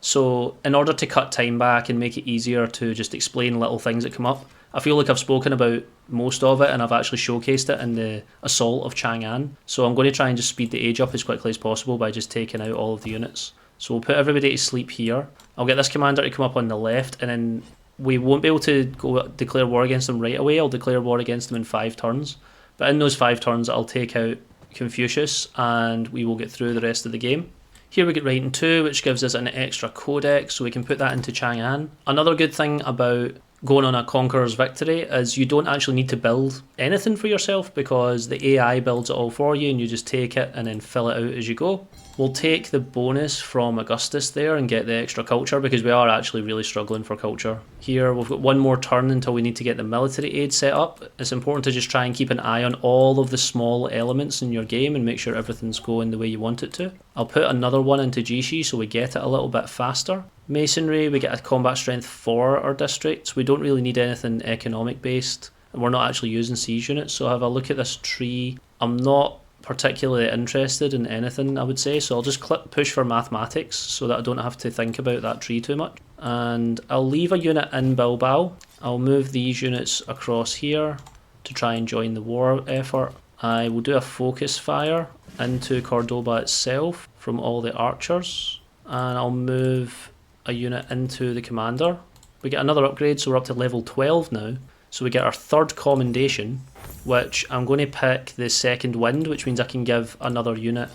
So in order to cut time back and make it easier to just explain little things that come up, I feel like I've spoken about most of it and I've actually showcased it in the assault of Chang'an. So I'm going to try and just speed the age up as quickly as possible by just taking out all of the units. So we'll put everybody to sleep here. I'll get this commander to come up on the left, and then we won't be able to go declare war against them right away. I'll declare war against them in 5 turns. But in those 5 turns I'll take out Confucius and we will get through the rest of the game. Here we get right in 2, which gives us an extra codex, so we can put that into Chang'an. Another good thing about going on a Conqueror's Victory is you don't actually need to build anything for yourself because the AI builds it all for you and you just take it and then fill it out as you go. We'll take the bonus from Augustus there and get the extra culture because we are actually really struggling for culture. Here we've got 1 more turn until we need to get the military aid set up. It's important to just try and keep an eye on all of the small elements in your game and make sure everything's going the way you want it to. I'll put another one into Jishi so we get it a little bit faster. Masonry, we get a combat strength for our districts. We don't really need anything economic based and we're not actually using siege units, so have a look at this tree. I'm not particularly interested in anything, I would say, so I'll just push for mathematics so that I don't have to think about that tree too much. And I'll leave a unit in Bilbao. I'll move these units across here to try and join the war effort. I will do a focus fire into Cordoba itself from all the archers, and I'll move a unit into the commander. We get another upgrade, so we're up to level 12 now. So we get our 3rd commendation, which I'm going to pick the 2nd wind, which means I can give another unit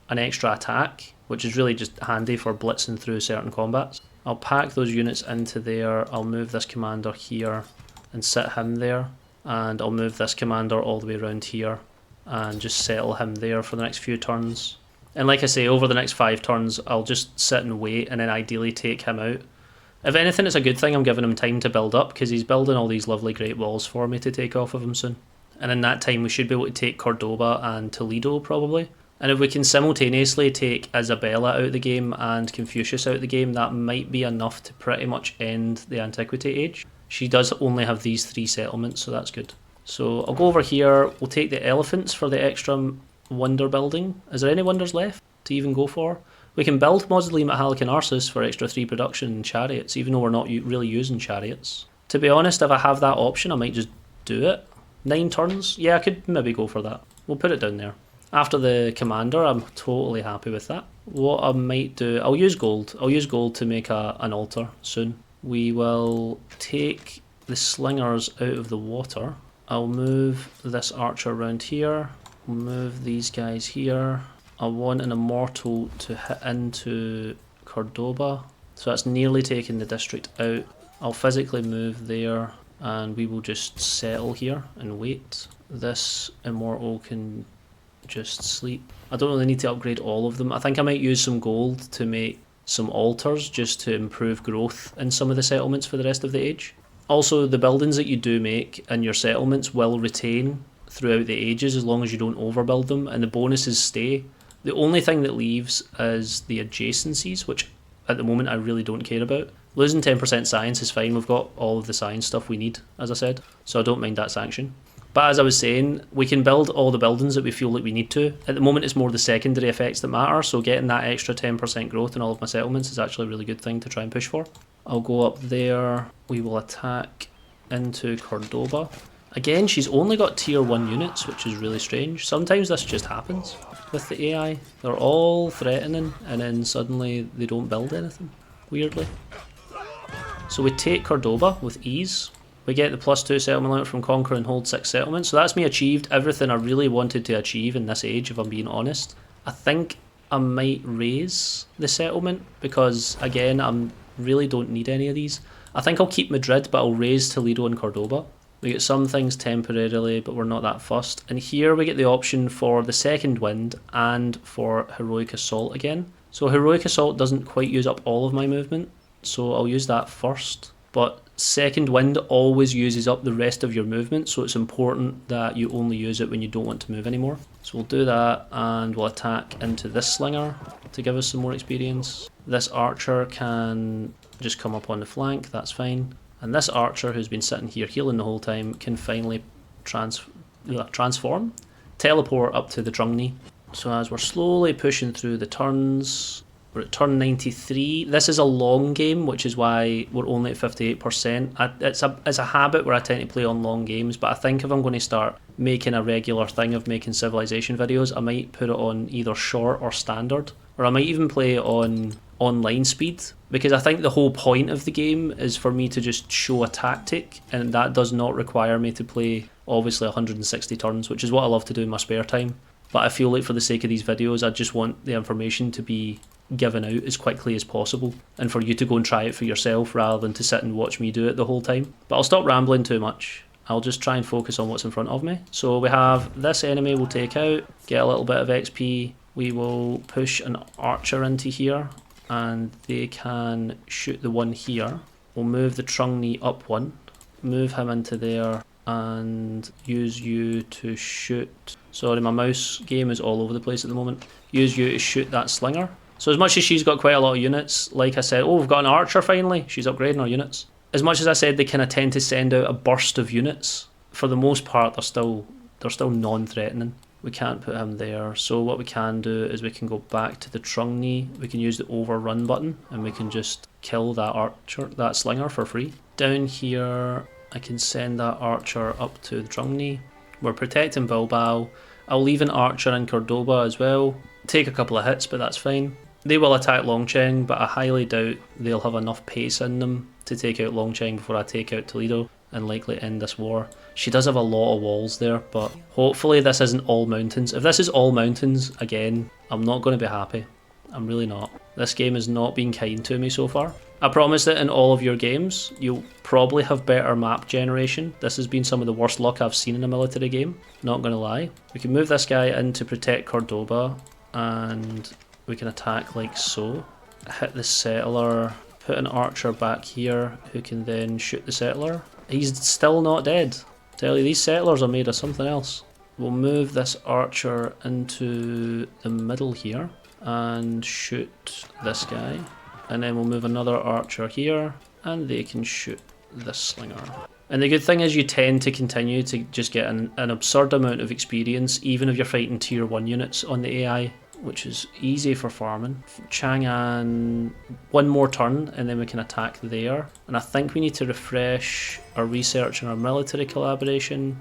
an extra attack, which is really just handy for blitzing through certain combats. I'll pack those units into there. I'll move this commander here and sit him there, and I'll move this commander all the way around here and just settle him there for the next few turns. And like I say, over the next 5 turns I'll just sit and wait and then ideally take him out. If anything, it's a good thing I'm giving him time to build up because he's building all these lovely great walls for me to take off of him soon. And in that time we should be able to take Cordoba and Toledo probably. And if we can simultaneously take Isabella out of the game and Confucius out of the game, that might be enough to pretty much end the Antiquity age. She does only have these 3 settlements, so that's good. So I'll go over here, we'll take the elephants for the extra wonder building. Is there any wonders left to even go for? We can build Mausoleum at Halican Arsus for extra 3 production and chariots, even though we're not really using chariots. To be honest, if I have that option, I might just do it. 9 turns? Yeah, I could maybe go for that. We'll put it down there. After the commander, I'm totally happy with that. What I might do, I'll use gold. I'll use gold to make an altar soon. We will take the slingers out of the water. I'll move this archer around here. We'll move these guys here. I want an immortal to hit into Cordoba, so that's nearly taking the district out. I'll physically move there and we will just settle here and wait. This immortal can just sleep. I don't really need to upgrade all of them. I think I might use some gold to make some altars just to improve growth in some of the settlements for the rest of the age. Also, the buildings that you do make in your settlements will retain throughout the ages as long as you don't overbuild them, and the bonuses stay. The only thing that leaves is the adjacencies, which at the moment I really don't care about. Losing 10% science is fine, we've got all of the science stuff we need, as I said, so I don't mind that sanction. But as I was saying, we can build all the buildings that we feel like we need to. At the moment it's more the secondary effects that matter, so getting that extra 10% growth in all of my settlements is actually a really good thing to try and push for. I'll go up there, we will attack into Cordoba. Again, she's only got tier 1 units, which is really strange. Sometimes this just happens with the AI. They're all threatening and then suddenly they don't build anything, weirdly. So we take Cordoba with ease. We get the +2 settlement limit from conquer and hold 6 settlements. So that's me achieved everything I really wanted to achieve in this age, if I'm being honest. I think I might raise the settlement because, again, I really don't need any of these. I think I'll keep Madrid, but I'll raise Toledo and Cordoba. We get some things temporarily, but we're not that fussed. And here we get the option for the second wind and for heroic assault again. So heroic assault doesn't quite use up all of my movement, so I'll use that first. But second wind always uses up the rest of your movement, so it's important that you only use it when you don't want to move anymore. So we'll do that, and we'll attack into this slinger to give us some more experience. This archer can just come up on the flank, that's fine. And this archer, who's been sitting here healing the whole time, can finally transform, teleport up to the Drungni. So as we're slowly pushing through the turns, we're at turn 93. This is a long game, which is why we're only at 58%. It's a habit where I tend to play on long games, but I think if I'm going to start making a regular thing of making Civilization videos, I might put it on either short or standard, or I might even play it on online speed, because I think the whole point of the game is for me to just show a tactic, and that does not require me to play obviously 160 turns, which is what I love to do in my spare time. But I feel like for the sake of these videos, I just want the information to be given out as quickly as possible, and for you to go and try it for yourself rather than to sit and watch me do it the whole time. But I'll stop rambling too much. I'll just try and focus on what's in front of me. So we have this enemy we'll take out, get a little bit of XP. We will push an archer into here, and they can shoot the one here. We'll move the Trungni up one, move him into there, and use you to shoot. Sorry, my mouse game is all over the place at the moment. Use you to shoot that slinger. So as much as she's got quite a lot of units, like I said, oh, we've got an archer finally. She's upgrading our units. As much as I said they kind of tend to send out a burst of units, for the most part they're still non-threatening. We can't put him there, so what we can do is we can go back to the Trungni. We can use the overrun button and we can just kill that archer, that slinger for free. Down here I can send that archer up to the Trungni. We're protecting Bilbao. I'll leave an archer in Cordoba as well. Take a couple of hits, but that's fine. They will attack Longcheng, but I highly doubt they'll have enough pace in them to take out Longcheng before I take out Toledo and likely end this war. She does have a lot of walls there, but hopefully this isn't all mountains. If this is all mountains, again, I'm not going to be happy. I'm really not. This game has not been kind to me so far. I promise that in all of your games, you'll probably have better map generation. This has been some of the worst luck I've seen in a military game, not going to lie. We can move this guy in to protect Cordoba, and we can attack like so. Hit the settler, put an archer back here who can then shoot the settler. He's still not dead. Tell you, these settlers are made of something else. We'll move this archer into the middle here and shoot this guy. And then we'll move another archer here and they can shoot this slinger. And the good thing is you tend to continue to just get an absurd amount of experience even if you're fighting tier 1 units on the AI, which is easy for farming. Chang'an, one more turn and then we can attack there. And I think we need to refresh our research and our military collaboration.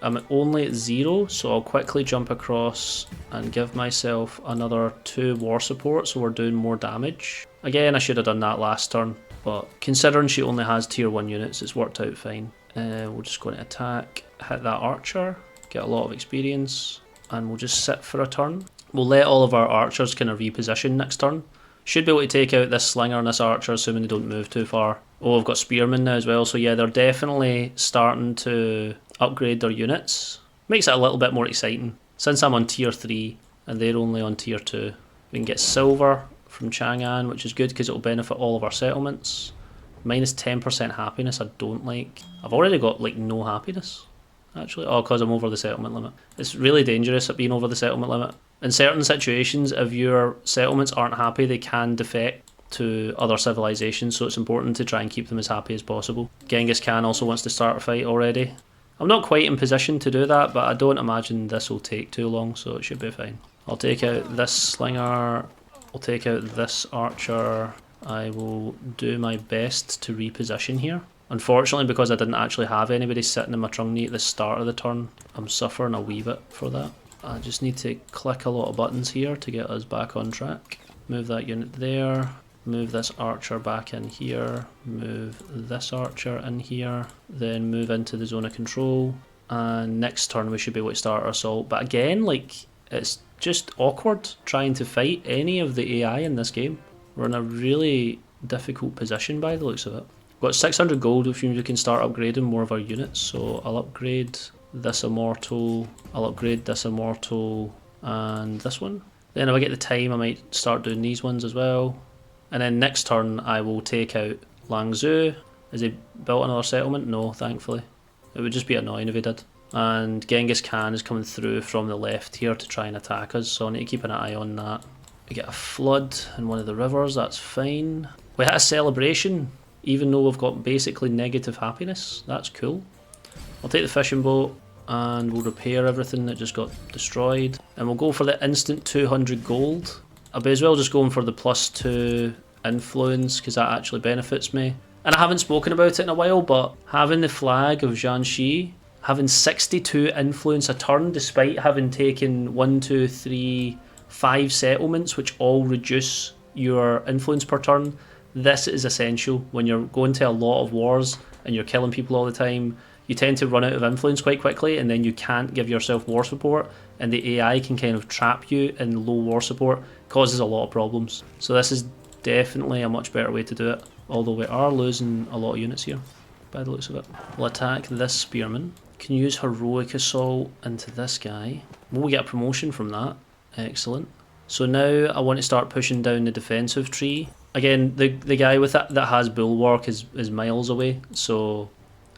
I'm only at 0, so I'll quickly jump across and give myself another 2 war support so we're doing more damage. Again, I should have done that last turn, but considering she only has tier 1 units, it's worked out fine. We're just going to attack, hit that archer, get a lot of experience, and we'll just sit for a turn. We'll let all of our archers kind of reposition next turn. Should be able to take out this slinger and this archer, assuming they don't move too far. Oh, I've got spearmen now as well, so yeah, they're definitely starting to upgrade their units. Makes it a little bit more exciting. Since I'm on tier 3 and they're only on tier 2, we can get silver from Chang'an, which is good because it will benefit all of our settlements. Minus 10% happiness I don't like. I've already got like no happiness, actually. Oh, because I'm over the settlement limit. It's really dangerous at being over the settlement limit. In certain situations, if your settlements aren't happy, they can defect to other civilizations, so it's important to try and keep them as happy as possible. Genghis Khan also wants to start a fight already. I'm not quite in position to do that, but I don't imagine this will take too long, so it should be fine. I'll take out this slinger, I'll take out this archer. I will do my best to reposition here. Unfortunately, because I didn't actually have anybody sitting in my Trungni at the start of the turn, I'm suffering a wee bit for that. I just need to click a lot of buttons here to get us back on track. Move that unit there, move this archer back in here, move this archer in here, then move into the zone of control, and next turn we should be able to start our assault. But again, like, it's just awkward trying to fight any of the AI in this game. We're in a really difficult position by the looks of it. We've got 600 gold, which means we can start upgrading more of our units, so I'll upgrade this immortal, I'll upgrade this immortal and this one. Then if I get the time I might start doing these ones as well. And then next turn I will take out Liangzhou. Has he built another settlement? No, thankfully. It would just be annoying if he did. And Genghis Khan is coming through from the left here to try and attack us, so I need to keep an eye on that. We get a flood in one of the rivers, that's fine. We hit a celebration, even though we've got basically negative happiness. That's cool. I'll take the fishing boat and we'll repair everything that just got destroyed. And we'll go for the instant 200 gold. I'll be as well just going for the +2 influence because that actually benefits me. And I haven't spoken about it in a while, but having the flag of Jiangxi, having 62 influence a turn despite having taken 1, 2, 3, 5 settlements which all reduce your influence per turn, this is essential. When you're going to a lot of wars and you're killing people all the time, you tend to run out of influence quite quickly and then you can't give yourself war support, and the AI can kind of trap you in low war support, causes a lot of problems. So this is definitely a much better way to do it, although we are losing a lot of units here by the looks of it. We'll attack this spearman, can use heroic assault into this guy. We'll get a promotion from that, excellent. So now I want to start pushing down the defensive tree. Again, the guy with that has bulwark is miles away, so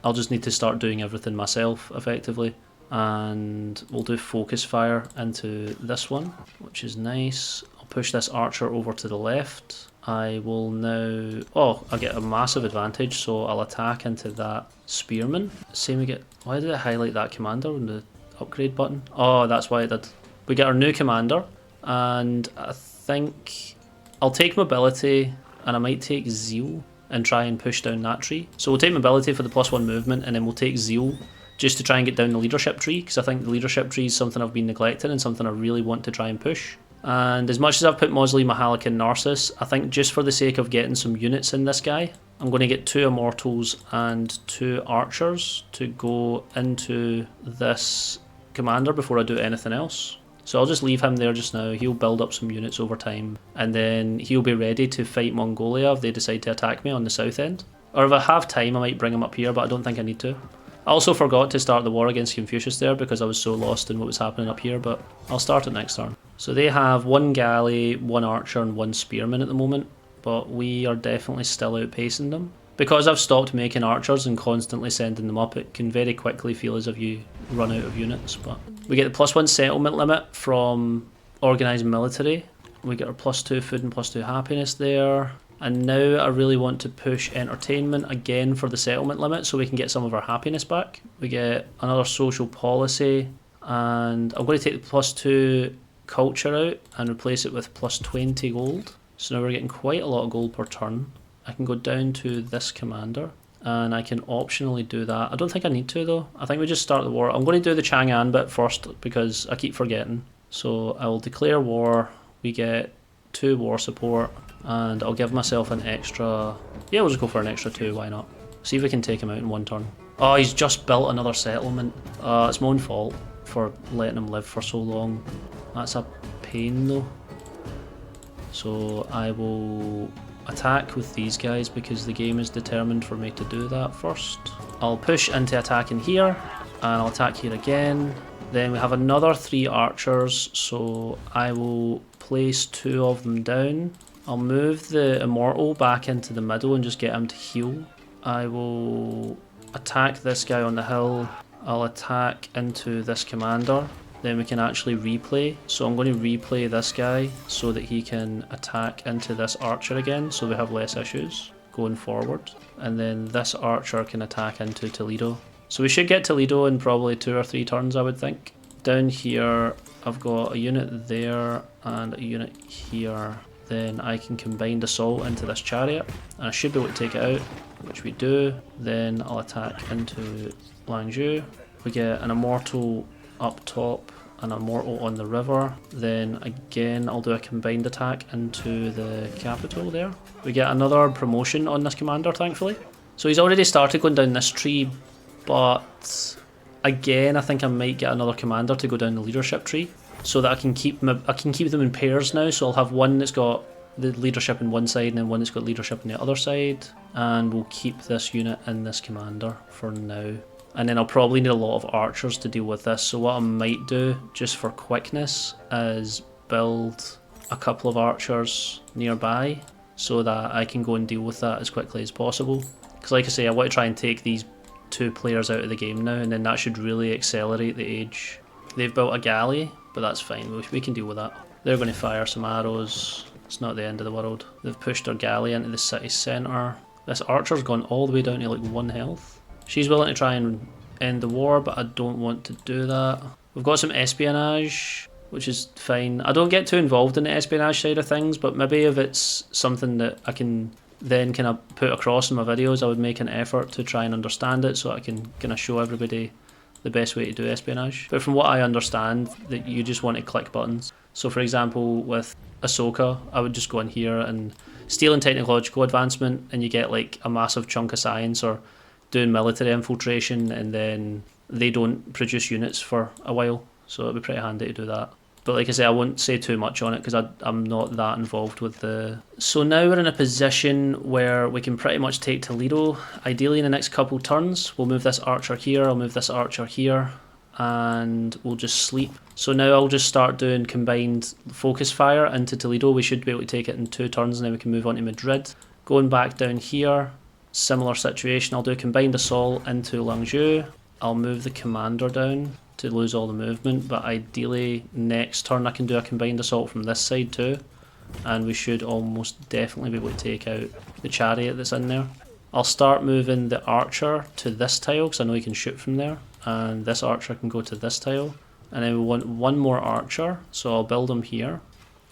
I'll just need to start doing everything myself effectively. And we'll do focus fire into this one, which is nice. I'll push this archer over to the left. I will now, oh, I get a massive advantage, so I'll attack into that spearman. Same we get, why did it highlight that commander on the upgrade button? Oh, that's why it did. We get our new commander, and I think I'll take mobility and I might take zeal and try and push down that tree. So we'll take mobility for the +1 movement, and then we'll take zeal just to try and get down the leadership tree, because I think the leadership tree is something I've been neglecting and something I really want to try and push. And as much as I've put Mosley, Mahalik and Narcissus, I think just for the sake of getting some units in this guy, I'm going to get 2 immortals and 2 archers to go into this commander before I do anything else. So I'll just leave him there just now. He'll build up some units over time, and then he'll be ready to fight Mongolia if they decide to attack me on the south end. Or if I have time I might bring him up here, but I don't think I need to. I also forgot to start the war against Confucius there because I was so lost in what was happening up here, but I'll start it next turn. So they have 1 galley, 1 archer and 1 spearman at the moment, but we are definitely still outpacing them. Because I've stopped making archers and constantly sending them up, it can very quickly feel as if you run out of units. But we get the +1 settlement limit from organised military. We get our +2 food and +2 happiness there. And now I really want to push entertainment again for the settlement limit so we can get some of our happiness back. We get another social policy, and I'm going to take the +2 culture out and replace it with +20 gold. So now we're getting quite a lot of gold per turn. I can go down to this commander and I can optionally do that. I don't think I need to though. I think we just start the war. I'm going to do the Chang'an bit first because I keep forgetting. So I will declare war. We get 2 war support, and I'll give myself an extra, yeah, we'll just go for an extra 2, why not? See if we can take him out in 1 turn. Oh, he's just built another settlement. It's my own fault for letting him live for so long. That's a pain though. So I will attack with these guys because the game is determined for me to do that first. I'll push into attacking here, and I'll attack here again. Then we have another 3 archers, so I will place 2 of them down. I'll move the immortal back into the middle and just get him to heal. I will attack this guy on the hill. I'll attack into this commander. Then we can actually replay. So I'm going to replay this guy so that he can attack into this archer again, so we have less issues going forward. And then this archer can attack into Toledo. So we should get Toledo in probably 2 or 3 turns, I would think. Down here, I've got a unit there and a unit here. Then I can combine assault into this chariot, and I should be able to take it out, which we do. Then I'll attack into Liangzhou. We get an immortal up top, an immortal on the river. Then again, I'll do a combined attack into the capital there. We get another promotion on this commander, thankfully. So he's already started going down this tree, but again, I think I might get another commander to go down the leadership tree, so that I can keep them in pairs now. So I'll have one that's got the leadership on one side and then one that's got leadership on the other side, and we'll keep this unit in this commander for now. And then I'll probably need a lot of archers to deal with this, so what I might do, just for quickness, is build a couple of archers nearby so that I can go and deal with that as quickly as possible. Because like I say, I want to try and take these 2 players out of the game now, and then that should really accelerate the age. They've built a galley, but that's fine, we can deal with that. They're going to fire some arrows, it's not the end of the world. They've pushed their galley into the city centre. This archer's gone all the way down to like 1 health. She's willing to try and end the war, but I don't want to do that. We've got some espionage, which is fine. I don't get too involved in the espionage side of things, but maybe if it's something that I can then kind of put across in my videos, I would make an effort to try and understand it so I can kind of show everybody the best way to do espionage. But from what I understand, that you just want to click buttons. So for example, with Ahsoka, I would just go in here and steal in technological advancement, and you get like a massive chunk of science, or doing military infiltration, and then they don't produce units for a while, so it'd be pretty handy to do that. But like I say, I won't say too much on it because I'm not that involved with the... So now we're in a position where we can pretty much take Toledo. Ideally in the next couple turns, we'll move this archer here, I'll move this archer here, and we'll just sleep. So now I'll just start doing combined focus fire into Toledo. We should be able to take it in 2 turns, and then we can move on to Madrid. Going back down here, similar situation, I'll do a combined assault into Liangzhou. I'll move the commander down to lose all the movement, but ideally next turn I can do a combined assault from this side too, and we should almost definitely be able to take out the chariot that's in there. I'll start moving the archer to this tile because I know he can shoot from there, and this archer can go to this tile, and then we want 1 more archer, so I'll build him here,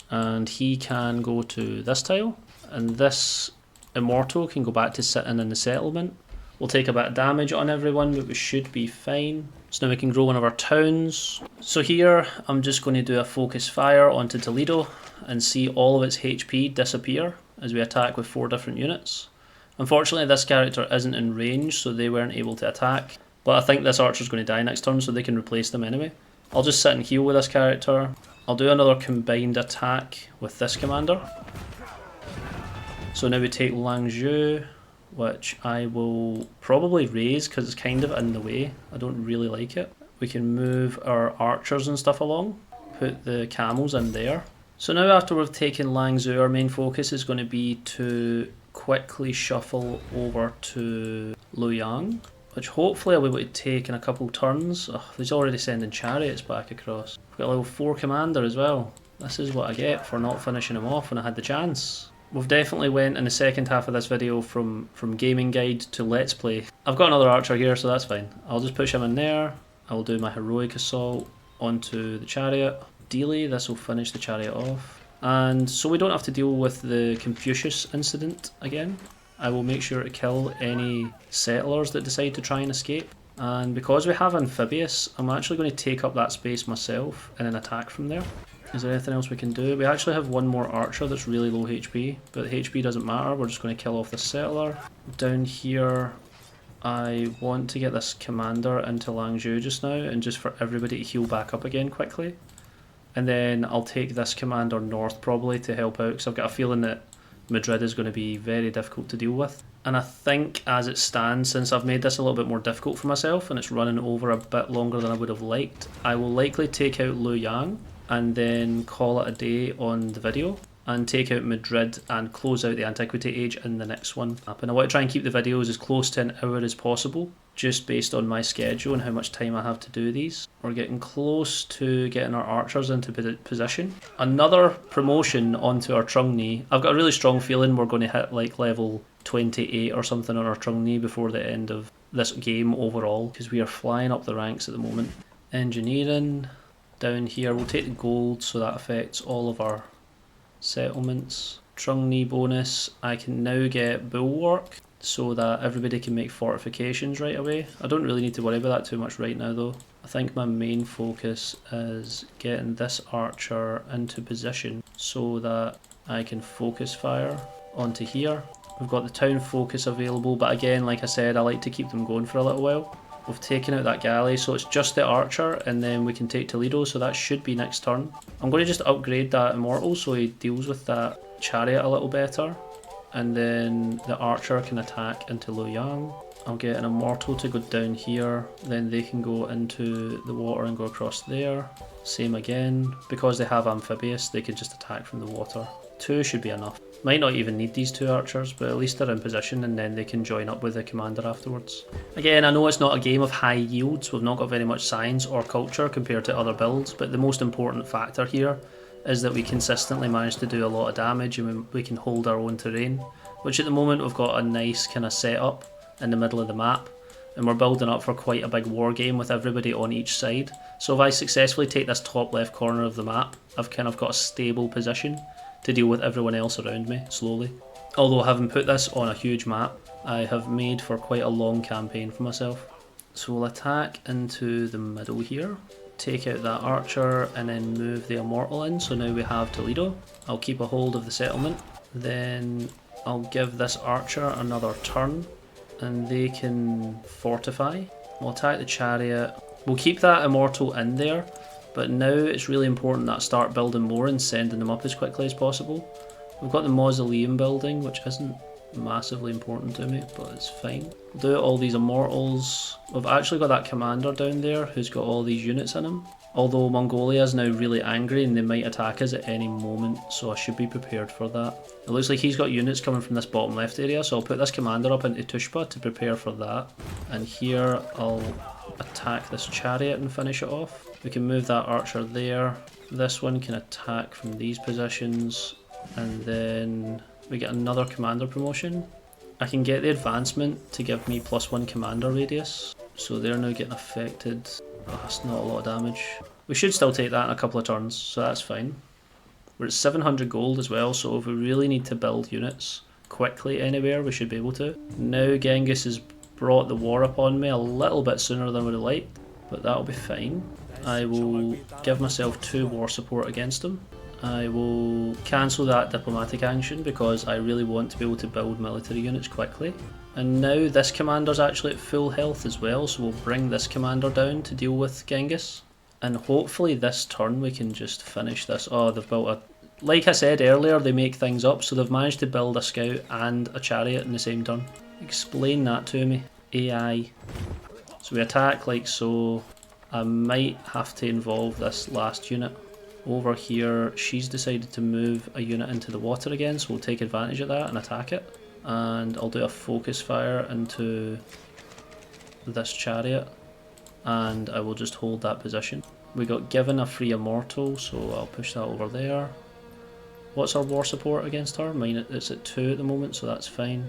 and he can go to this tile, and this immortal can go back to sitting in the settlement. We'll take a bit of damage on everyone, but we should be fine. So now we can grow one of our towns. So here I'm just going to do a focus fire onto Toledo and see all of its HP disappear as we attack with 4 different units. Unfortunately this character isn't in range, so they weren't able to attack, but I think this archer's going to die next turn, so they can replace them anyway. I'll just sit and heal with this character. I'll do another combined attack with this commander. So now we take Liangzhou, which I will probably raise because it's kind of in the way. I don't really like it. We can move our archers and stuff along, put the camels in there. So now after we've taken Liangzhou, our main focus is going to be to quickly shuffle over to Luoyang, which hopefully I'll be able to take in a couple turns. Oh, he's already sending chariots back across. We've got a level 4 commander as well. This is what I get for not finishing him off when I had the chance. We've definitely went in the second half of this video from Gamingguide to Let's Play. I've got another archer here, so that's fine. I'll just push him in there. I'll do my heroic assault onto the chariot. Ideally, this will finish the chariot off. And so we don't have to deal with the Confucius incident again. I will make sure to kill any settlers that decide to try and escape. And because we have amphibious, I'm actually going to take up that space myself and then attack from there. Is there anything else we can do? We actually have 1 more archer that's really low HP, but HP doesn't matter, we're just going to kill off the settler. Down here, I want to get this commander into Liangzhou just now, and just for everybody to heal back up again quickly. And then I'll take this commander north probably to help out, because I've got a feeling that Madrid is going to be very difficult to deal with. And I think as it stands, since I've made this a little bit more difficult for myself and it's running over a bit longer than I would have liked, I will likely take out Luoyang and then call it a day on the video and take out Madrid and close out the Antiquity age in the next one. And I want to try and keep the videos as close to an hour as possible, just based on my schedule and how much time I have to do these. We're getting close to getting our archers into position. Another promotion onto our Trungni. I've got a really strong feeling we're going to hit like level 28 or something on our Trungni before the end of this game overall, because we are flying up the ranks at the moment. Engineering, down here, we'll take the gold, so that affects all of our settlements. Trungni bonus, I can now get bulwark, so that everybody can make fortifications right away. I don't really need to worry about that too much right now though. I think my main focus is getting this archer into position so that I can focus fire onto here. We've got the town focus available, but again, like I said, I like to keep them going for a little while. We've taken out that galley, so it's just the archer, and then we can take Toledo, so that should be next turn. I'm going to just upgrade that immortal so he deals with that chariot a little better, and then the archer can attack into Luoyang. I'll get an immortal to go down here, then they can go into the water and go across there. Same again, because they have amphibious, they can just attack from the water. 2 should be enough. Might not even need these 2 archers, but at least they're in position and then they can join up with the commander afterwards. Again, I know it's not a game of high yields, we've not got very much science or culture compared to other builds, but the most important factor here is that we consistently manage to do a lot of damage and we can hold our own terrain, which at the moment we've got a nice kind of setup in the middle of the map, and we're building up for quite a big war game with everybody on each side. So if I successfully take this top left corner of the map, I've kind of got a stable position to deal with everyone else around me slowly. Although having put this on a huge map, I have made for quite a long campaign for myself. So we'll attack into the middle here, take out that archer and then move the immortal in, so now we have Toledo. I'll keep a hold of the settlement, then I'll give this archer another turn and they can fortify. We'll attack the chariot, we'll keep that immortal in there, but now it's really important that I start building more and sending them up as quickly as possible. We've got the mausoleum building, which isn't massively important to me, but it's fine. We'll do all these immortals. We've actually got that commander down there who's got all these units in him. Although Mongolia is now really angry and they might attack us at any moment, so I should be prepared for that. It looks like he's got units coming from this bottom left area, so I'll put this commander up into Tushpa to prepare for that. And here I'll attack this chariot and finish it off. We can move that archer there. This one can attack from these positions, and then we get another commander promotion. I can get the advancement to give me +1 commander radius, so they're now getting affected. Oh, that's not a lot of damage. We should still take that in a couple of turns, so that's fine. We're at 700 gold as well, so if we really need to build units quickly anywhere, we should be able to. Now Genghis has brought the war upon me a little bit sooner than I would have liked, but that'll be fine. I will give myself 2 war support against him. I will cancel that diplomatic action because I really want to be able to build military units quickly. And now this commander's actually at full health as well, so we'll bring this commander down to deal with Genghis. And hopefully this turn we can just finish this. Oh, they've built a... Like I said earlier, they make things up, so they've managed to build a scout and a chariot in the same turn. Explain that to me. AI. So we attack like so. I might have to involve this last unit. Over here, she's decided to move a unit into the water again, so we'll take advantage of that and attack it. And I'll do a focus fire into this chariot, and I will just hold that position. We got given a free immortal, so I'll push that over there. What's our war support against her? It's at 2 at the moment, so that's fine.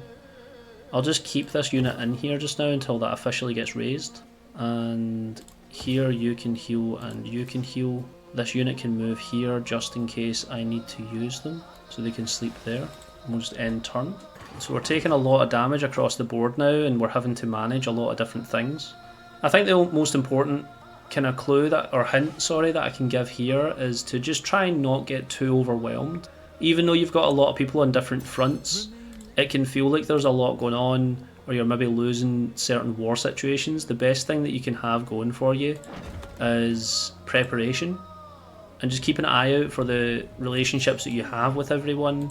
I'll just keep this unit in here just now until that officially gets raised. And here you can heal and you can heal. This unit can move here just in case I need to use them, so they can sleep there. And we'll just end turn. So we're taking a lot of damage across the board now, and we're having to manage a lot of different things. I think the most important kind of clue that, or hint, sorry, that I can give here is to just try and not get too overwhelmed. Even though you've got a lot of people on different fronts, it can feel like there's a lot going on, or you're maybe losing certain war situations. The best thing that you can have going for you is preparation, and just keep an eye out for the relationships that you have with everyone,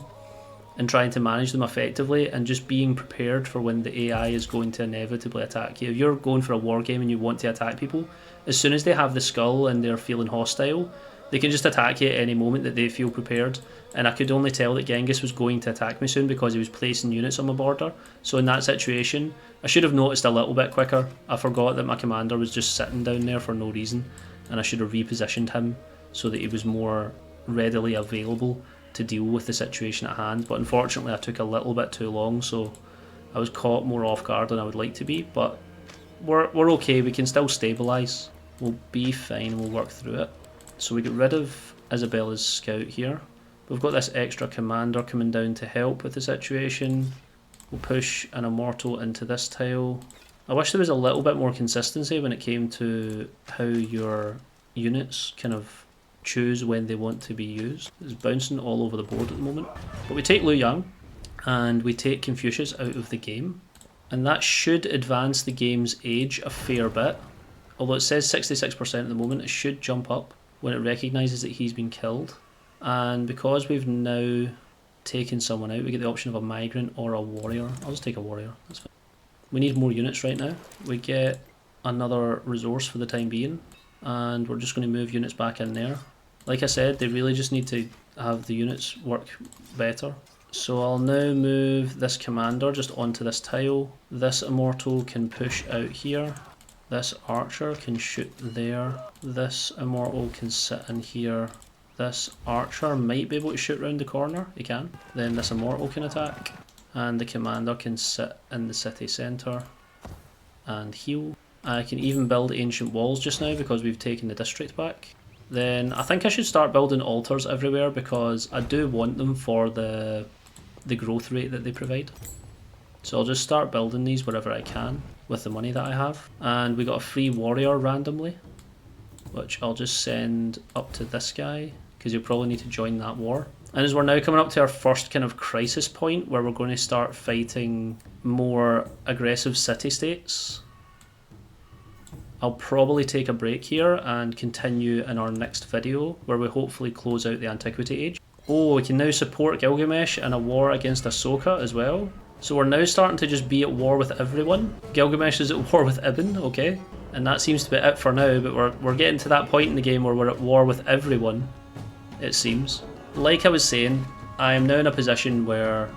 and trying to manage them effectively, and just being prepared for when the AI is going to inevitably attack you. If you're going for a war game and you want to attack people, as soon as they have the skull and they're feeling hostile, they can just attack you at any moment that they feel prepared. And I could only tell that Genghis was going to attack me soon because he was placing units on my border. So in that situation, I should have noticed a little bit quicker. I forgot that my commander was just sitting down there for no reason, and I should have repositioned him so that he was more readily available to deal with the situation at hand. But unfortunately I took a little bit too long, so I was caught more off guard than I would like to be. But we're okay, we can still stabilise. We'll be fine, we'll work through it. So we get rid of Isabella's scout here. We've got this extra commander coming down to help with the situation. We'll push an immortal into this tile. I wish there was a little bit more consistency when it came to how your units kind of choose when they want to be used. It's bouncing all over the board at the moment. But we take Liang and we take Confucius out of the game. And that should advance the game's age a fair bit. Although it says 66% at the moment, it should jump up when it recognises that he's been killed. And because we've now taken someone out, we get the option of a migrant or a warrior. I'll just take a warrior, that's fine. We need more units right now. We get another resource for the time being, and we're just going to move units back in there. Like I said, they really just need to have the units work better. So I'll now move this commander just onto this tile. This immortal can push out here. This archer can shoot there. This immortal can sit in here. This archer might be able to shoot round the corner. He can. Then this immortal can attack. And the commander can sit in the city centre and heal. I can even build ancient walls just now because we've taken the district back. Then I think I should start building altars everywhere because I do want them for the growth rate that they provide. So I'll just start building these wherever I can with the money that I have. And we got a free warrior randomly, which I'll just send up to this guy because you'll probably need to join that war. And as we're now coming up to our first kind of crisis point where we're going to start fighting more aggressive city-states, I'll probably take a break here and continue in our next video where we hopefully close out the Antiquity age. Oh, we can now support Gilgamesh in a war against Ahsoka as well. So we're now starting to just be at war with everyone. Gilgamesh is at war with Ibn, okay. And that seems to be it for now, but we're getting to that point in the game where we're at war with everyone, it seems. Like I was saying, I am now in a position where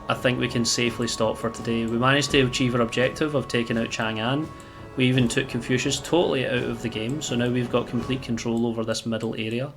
I think we can safely stop for today. We managed to achieve our objective of taking out Chang'an. We even took Confucius totally out of the game, so now we've got complete control over this middle area.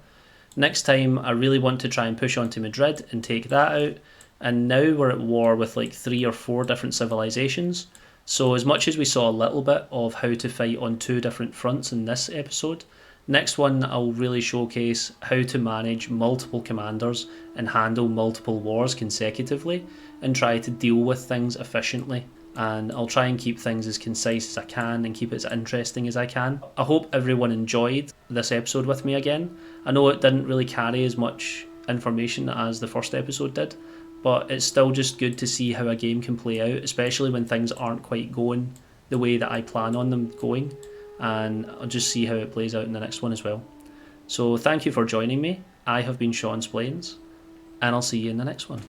Next time, I really want to try and push on to Madrid and take that out. And now we're at war with like 3 or 4 different civilizations. So as much as we saw a little bit of how to fight on 2 different fronts in this episode, next one I'll really showcase how to manage multiple commanders and handle multiple wars consecutively and try to deal with things efficiently. And I'll try and keep things as concise as I can and keep it as interesting as I can. I hope everyone enjoyed this episode with me again. I know it didn't really carry as much information as the first episode did, but it's still just good to see how a game can play out, especially when things aren't quite going the way that I plan on them going, and I'll just see how it plays out in the next one as well. So thank you for joining me. I have been Sean Splains, and I'll see you in the next one.